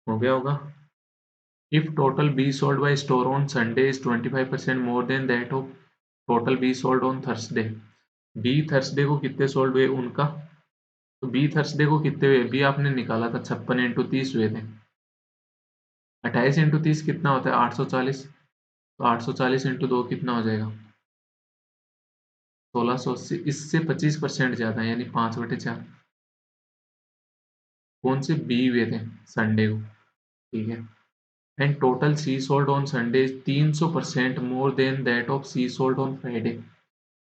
हो गया होगा। If total B sold by store on Sunday is 25% more than that of total B sold on Thursday, B Thursday को कितने सोल्ड हुए उनका? तो B थर्सडे को कितने हुए? B आपने निकाला था, 56 इंटू 30 हुए थे। 28 इंटू 30 कितना होता है? 840। तो 840 इंटू 2 कितना हो जाएगा? 1680। इससे 25% ज्यादा यानी 5/4। कौन से? B हुए थे संडे को। ठीक है। And total C sold on Sunday 300% more than that of C sold on Friday.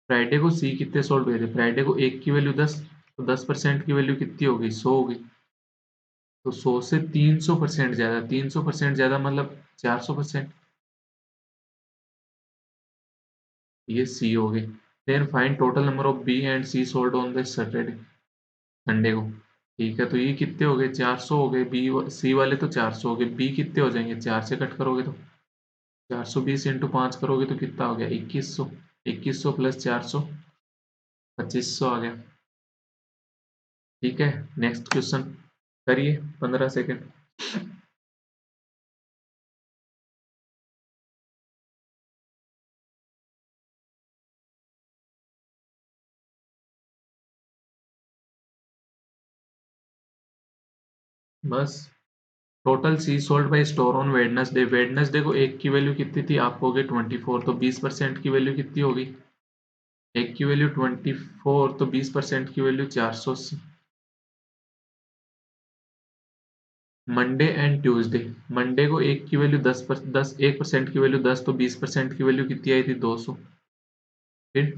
Friday को सी कितने सोल्ड हुए थे? फ्राइडे को एक की वैल्यू 10, तो 10% की वैल्यू कितनी हो गई? 100 हो गई। तो 100 से 300% ज्यादा, 300% ज्यादा मतलब 400%। ये सी हो गई। Then find total number of B and C sold on the Saturday, Sunday को। ठीक है, तो ये कितने हो गए? 400 हो गए। बी सी वाले तो 400 हो गए। बी कितने हो जाएंगे? 4 से कट करोगे तो 420 इंटू 5 करोगे तो कितना हो गया? 2100। 2100 प्लस 400, 2500 आ गया। ठीक है, नेक्स्ट क्वेश्चन करिए। 15 सेकेंड। बस total C sold by store on Wednesday. Wednesday को एक की वैल्यू कितनी थी? आप हो गए 24, तो 20% की वैल्यू कितनी होगी? एक की वैल्यू 24, तो 20% की value 480। Monday and Tuesday. Monday को एक की वैल्यू 10, 1% की वैल्यू 10, तो 20% की वैल्यू कितनी आई थी? 200। फिर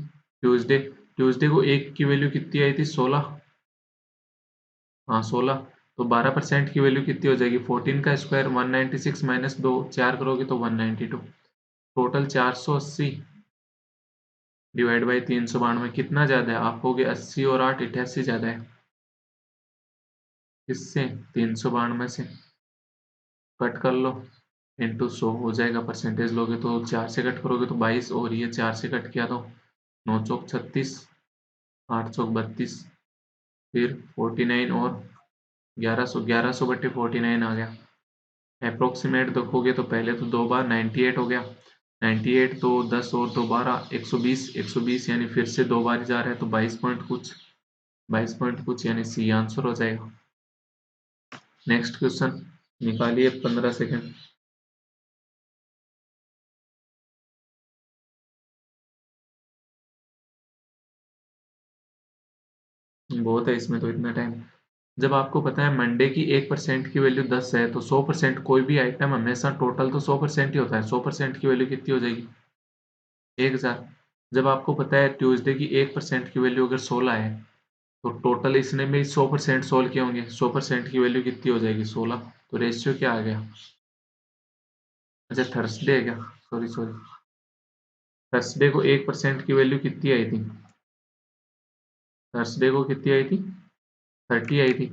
ट्यूसडे, ट्यूसडे को एक की वैल्यू कितनी आई थी? 16। हाँ 16, तो 12% की वैल्यू कितनी हो जाएगी? 14 का स्क्वायर 196 माइनस 2, 4 करोगे तो 192। टोटल 480 डिवाइड बाई 392 कितना ज्यादा है? आप कहोगे 80 और 8 88 ज्यादा है। किससे? 392 से। कट कर लो, इंटू 100 हो जाएगा। परसेंटेज लोगे तो 4 से कट करोगे तो 22, और ये 4 से कट किया तो 9 चौक 36, 8 चौक 32, फिर 49 और 1100। 1100/49 आ गया। अप्रोक्सीमेट देखोगे तो पहले तो 2 बार 98 हो गया। 98 तो 10 और 2 12, 120। 120 यानी फिर से 2 बार ही जा रहा है, तो 22 पॉइंट कुछ, 22 पॉइंट कुछ यानी सी आंसर हो जाएगा। नेक्स्ट क्वेश्चन निकालिए 15 सेकंड। बहुत है इसमें तो इतना टाइम। जब आपको पता है मंडे की 1% की वैल्यू 10 है तो 100% कोई भी आइटम हमेशा टोटल तो 100% ही होता है। 100% की वैल्यू कितनी हो जाएगी? 1000। जब आपको पता है ट्यूसडे की 1% की वैल्यू अगर 16 है तो टोटल इसने में 100% सोल्व किए होंगे। 100% की वैल्यू कितनी हो जाएगी? 16। तो रेशियो क्या आ गया? अच्छा थर्सडे है क्या? Sorry sorry. थर्सडे को 1% की वैल्यू कितनी आई थी? थर्सडे को कितनी आई थी? 30 आई थी।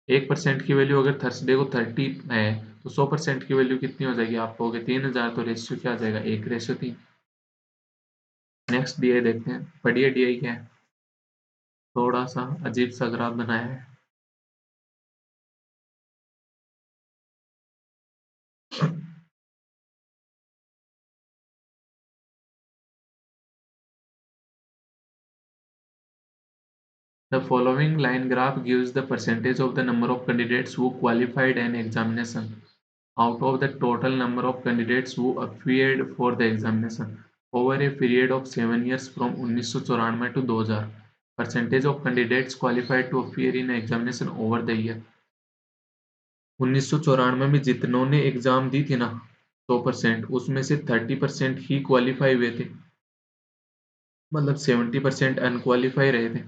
1% की वैल्यू अगर थर्सडे को 30 है तो 100% की वैल्यू कितनी हो जाएगी? आप कहोगे 3000। तो रेशियो क्या आ जाएगा? 1:3। नेक्स्ट डीआई देखते हैं। पढ़िए डीआई क्या है। थोड़ा सा अजीब सा ग्राफ बनाया है। The following line graph gives the percentage of the number of candidates who qualified an examination out of the total number of candidates who appeared for the examination over a period of 7 years from 1994 to 2000. Percentage of candidates qualified to appear in examination over the year. 1994 में जितनों ने एग्जाम दी थी ना 100%, उसमें से 30% ही क्वालिफाई हुए थे, मतलब 70% अनक्वालिफाई रहे थे।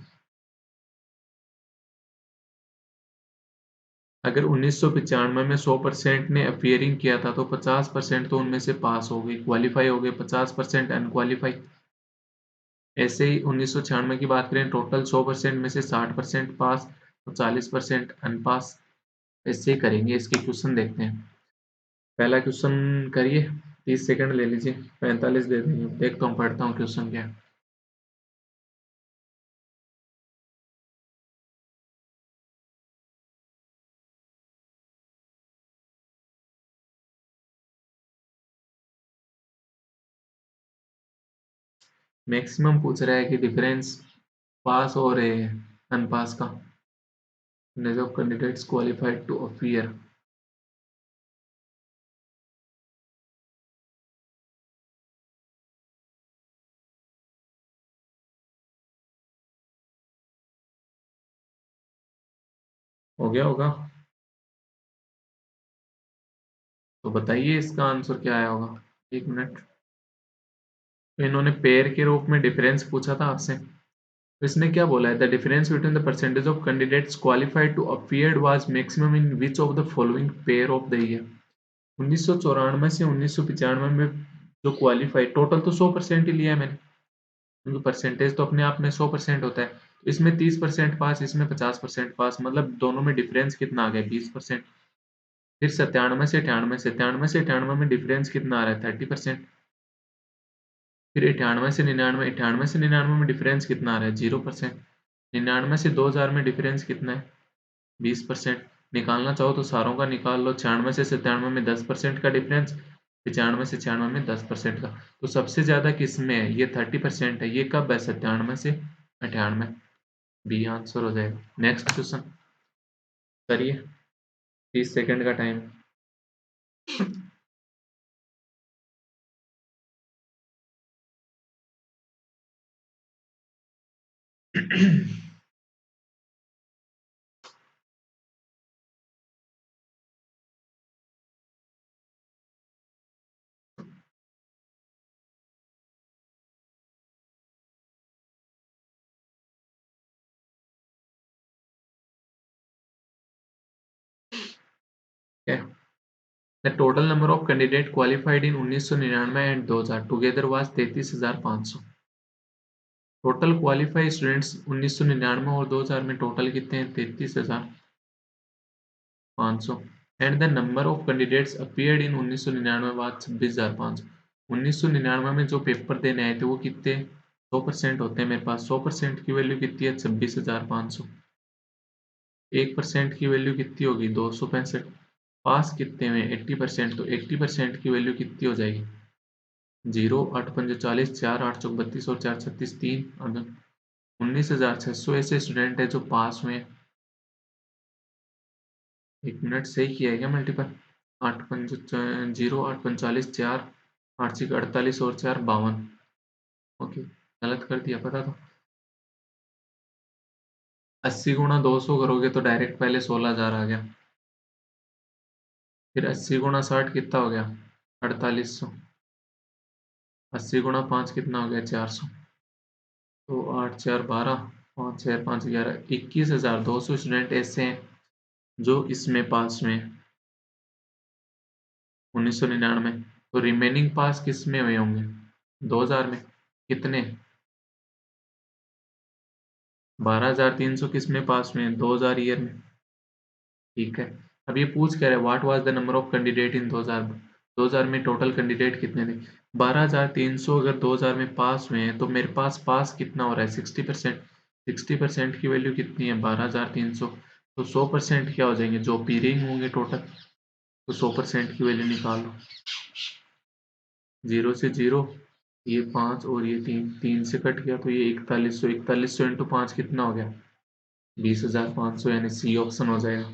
अगर 1995 में 100% ने अपियरिंग किया था तो 50% तो उनमें से पास हो गए, क्वालिफाई हो गए, 50% अनक्वालिफाई। ऐसे ही 1996 की बात करें, टोटल 100% में से 60% पास और 40% अनपास। ऐसे ही करेंगे। इसके क्वेश्चन देखते हैं। पहला क्वेश्चन करिए। 30 सेकंड ले लीजिए। 45 दे देंगे। देखता हूँ, पढ़ता हूँ क्वेश्चन क्या है। मैक्सिमम पूछ रहा है कि डिफरेंस पास और अनपास का। Number of candidates qualified to appear. हो गया होगा। तो बताइए इसका आंसर क्या आया होगा। एक मिनट। तो इन्होंने पेयर के रूप में डिफरेंस पूछा था आपसे। तो इसने क्या बोला है? The difference between the percentage of candidates qualified to appeared was maximum in which of the following pair of the year. 1994 से 1995 में जो क्वालिफाई, टोटल तो 100% ही लिया है मैंने, क्योंकि परसेंटेज तो अपने आप में 100% होता है। तो इसमें 30% पास, इसमें 50% पास, मतलब दोनों में डिफरेंस कितना आ गया? 20%। फिर 97 से 98, 97 से 98 में डिफरेंस कितना आ रहा है? 30%। फिर 98 से 99, 98 से 99 में डिफरेंस कितना आ रहा है? 0%। 99 से 2000 में डिफरेंस कितना है? 20%। निकालना चाहो तो सारों का निकाल लो। 96 से 97 में 10% का डिफरेंस, 95 से 96 में 10% का। तो सबसे ज्यादा किस में है? ये 30% है। ये कब है? 97 से 98। बी आंसर हो जाएगा। नेक्स्ट क्वेश्चन करिए। 30 सेकंड का time. The total number of candidate qualified in 1999 and 2000 together was 33,500। Total qualified students 1999 और 2000 में टोटल कितने हैं? 33,500। And the number of candidates appeared in 1999 बाद 26,500। 1999 में जो पेपर देने आए थे वो कितने? 100% होते हैं मेरे पास। 100% की वैल्यू कितनी है? 26,500। 1% की वैल्यू कितनी होगी? 265। पास कितने में? 80%। तो 80% की वैल्यू कितनी हो जाएगी? 0, 8 पंजे 40, 4 8 चौक 32 और 4 36 3 और 19,600 ऐसे स्टूडेंट है जो पास हुए हैं। एक मिनट, सही किया है क्या मल्टीपल? 0 8 45 4 8 6 48 और 4 52। ओके, गलत कर दिया पता तो। 80 गुणा 200 करोगे तो डायरेक्ट पहले 16,000 आ गया। फिर 80 गुणा 60 कितना हो गया? 4800। 80 गुणा 5 कितना हो गया? 400। तो 8 4 12, 5 6 5 11, 21,200 स्टूडेंट ऐसे हैं जो इसमें पास में 1999। तो रिमेनिंग पास किस में हुए होंगे? 2000 में। कितने? 12,300 किस में पास में? 2000 ईयर में। ठीक है। अब ये पूछ कह रहे हैं what was the number of candidate in 2000। 2000 में टोटल कैंडिडेट कितने थे? 12,300 अगर 2000 में पास हुए हैं तो मेरे पास पास कितना हो रहा है? 60%। 60% की वैल्यू कितनी है? 12,300। तो 100% क्या हो जाएंगे? जो पीरिंग होंगे टोटल, तो 100% की वैल्यू निकाल लो। 0 से 0, ये 5 और ये 3, 3 से कट गया तो ये 4100। 4100 इंटू 5 कितना हो गया? 20,500, यानी सी ऑप्शन हो जाएगा।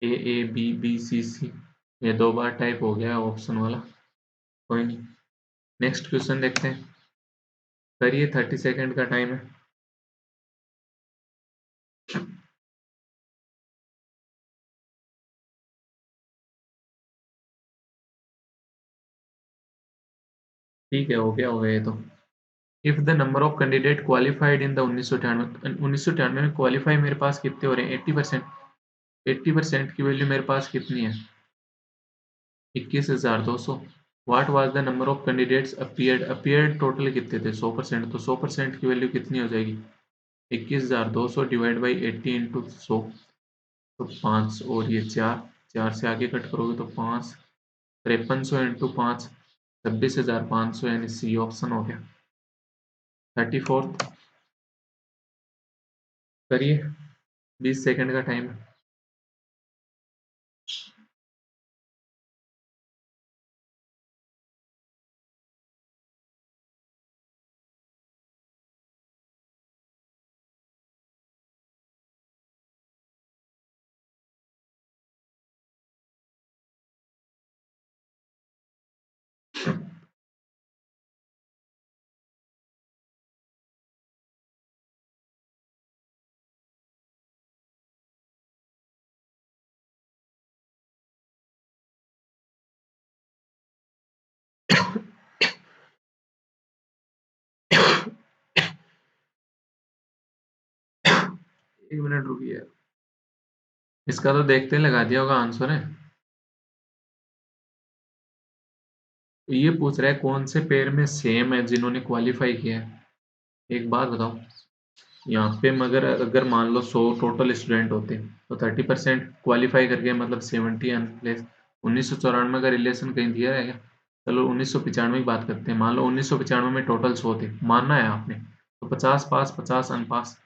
ए बी बी सी सी, ये 2 बार टाइप हो गया ऑप्शन वाला। कोई नहीं, नेक्स्ट क्वेश्चन देखते हैं। करिए, 30 सेकेंड का टाइम है। ठीक है, हो गया ये तो। If the number of candidate qualified in the 1998 में क्वालिफाई मेरे पास कितने हो रहे हैं? 80%। 80% की वैल्यू मेरे पास कितनी है? 21,200। What was the number of candidates appeared? Appeared total कितने थे? 100%। तो 100% की वैल्यू कितनी हो जाएगी? 21,200 डिवाइड बाई 80 इंटू 100। तो 5 और ये 4, 4 से आगे कट करोगे तो 5, 5300 इंटू 5, 26,500, यानी सी ऑप्शन हो गया। 34th करिए, 20 सेकंड का टाइम है। एक मिनट रुकिए, इसका तो देखते लगा दिया होगा आंसर है। तो ये पूछ रहा है कौन से पेयर में सेम है जिन्होंने क्वालिफाई किया है। एक बात बताओ, यहाँ पे मगर अगर मान लो 100 टोटल स्टूडेंट होते तो 30% क्वालिफाई करके मतलब 70 एन प्लेस। 1994 का रिलेशन कहीं दिया है क्या? चलो 1995 की बात करते हैं। मान लो 1995 में टोटल 100 थे, मानना है आपने, तो 50 पास 50 अनपास।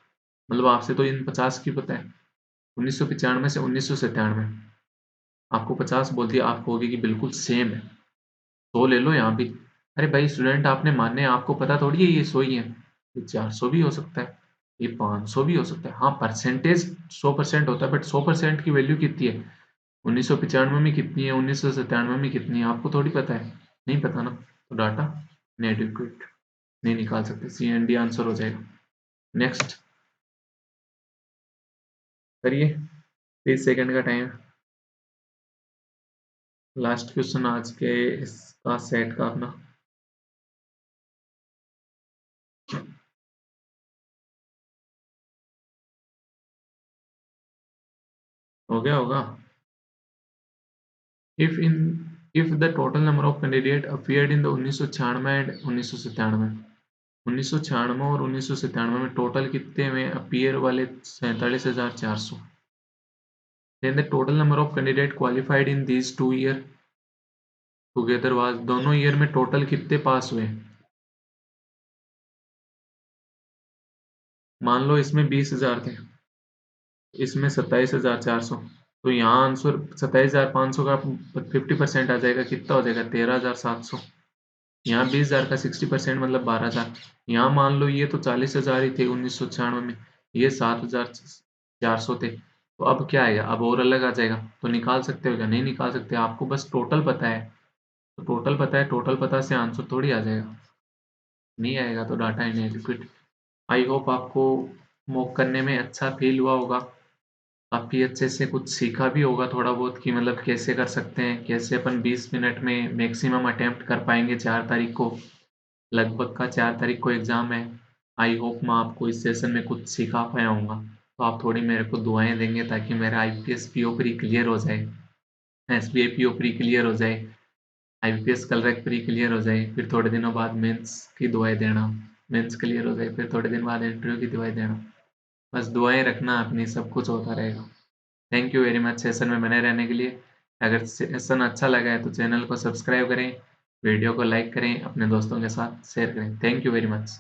मतलब आपसे तो इन 50 की पता है। 1995 से 1997 आपको 50 बोल दिया, आप कहोगे कि बिल्कुल सेम है। 100 ले लो यहाँ भी। अरे भाई स्टूडेंट, आपने मानने हैं, आपको पता थोड़ी है ये 100 ही है। ये 400 भी हो सकता है, ये 500 भी हो सकता है। हाँ, परसेंटेज 100% होता है, बट 100% की वैल्यू कितनी है? 1995 में कितनी है, 1997 में कितनी है, आपको थोड़ी पता है। नहीं पता ना, तो डाटा इनएडिक्वेट, नहीं निकाल सकते। सी एंड डी आंसर हो जाएगा। नेक्स्ट करिए, 30 सेकेंड का टाइम। लास्ट क्वेश्चन आज के इसका सेट का अपना। हो गया होगा। if in if the total number of candidate appeared in the 1996 and 1997, 1996 और 1997 में टोटल कितने में अपीयर वाले? 47,400। then the total number of candidate qualified in these 2 year together was, दोनों ईयर में टोटल कितने पास हुए? मान लो इसमें 20,000 थे, इसमें 27,400। तो यहाँ आंसर 27,500 का 50% आ जाएगा, कितना हो जाएगा? 13,700। यहाँ 20,000 का 60% मतलब 12,000। यहाँ मान लो ये तो 40,000 ही थे 1996 में, ये 7,400 थे। तो अब क्या आएगा, अब और अलग आ जाएगा, तो निकाल सकते हो क्या? नहीं निकाल सकते, आपको बस टोटल पता है, तो टोटल पता है, टोटल पता से आंसर थोड़ी आ जाएगा, नहीं आएगा, तो डाटा इनएडिक्वेट। आई होप आपको मॉक करने में अच्छा फील हुआ होगा, काफ़ी अच्छे से कुछ सीखा भी होगा थोड़ा बहुत कि मतलब कैसे कर सकते हैं, कैसे अपन 20 मिनट में मैक्सिमम अटेम्प्ट कर पाएंगे 4 तारीख को, लगभग का 4 तारीख को एग्ज़ाम है। आई होप मैं आपको इस सेशन में कुछ सिखा पाया हूँगा, तो आप थोड़ी मेरे को दुआएँ देंगे ताकि मेरा आईपीएस पीओ प्री क्लियर हो जाए, एसबीआई पीओ प्री क्लियर हो जाए, आईपीएस कलरैक प्री क्लियर हो जाए, फिर थोड़े दिनों बाद मेंस की दुआएँ देना, मेंस क्लियर हो जाए, फिर थोड़े दिन बाद इंटरव्यू की दुआएँ देना। बस दुआएँ रखना अपनी, सब कुछ होता रहेगा। Thank you very much session में बने रहने के लिए। अगर सेशन अच्छा लगा है तो चैनल को सब्सक्राइब करें, वीडियो को लाइक करें, अपने दोस्तों के साथ शेयर करें। Thank you very much.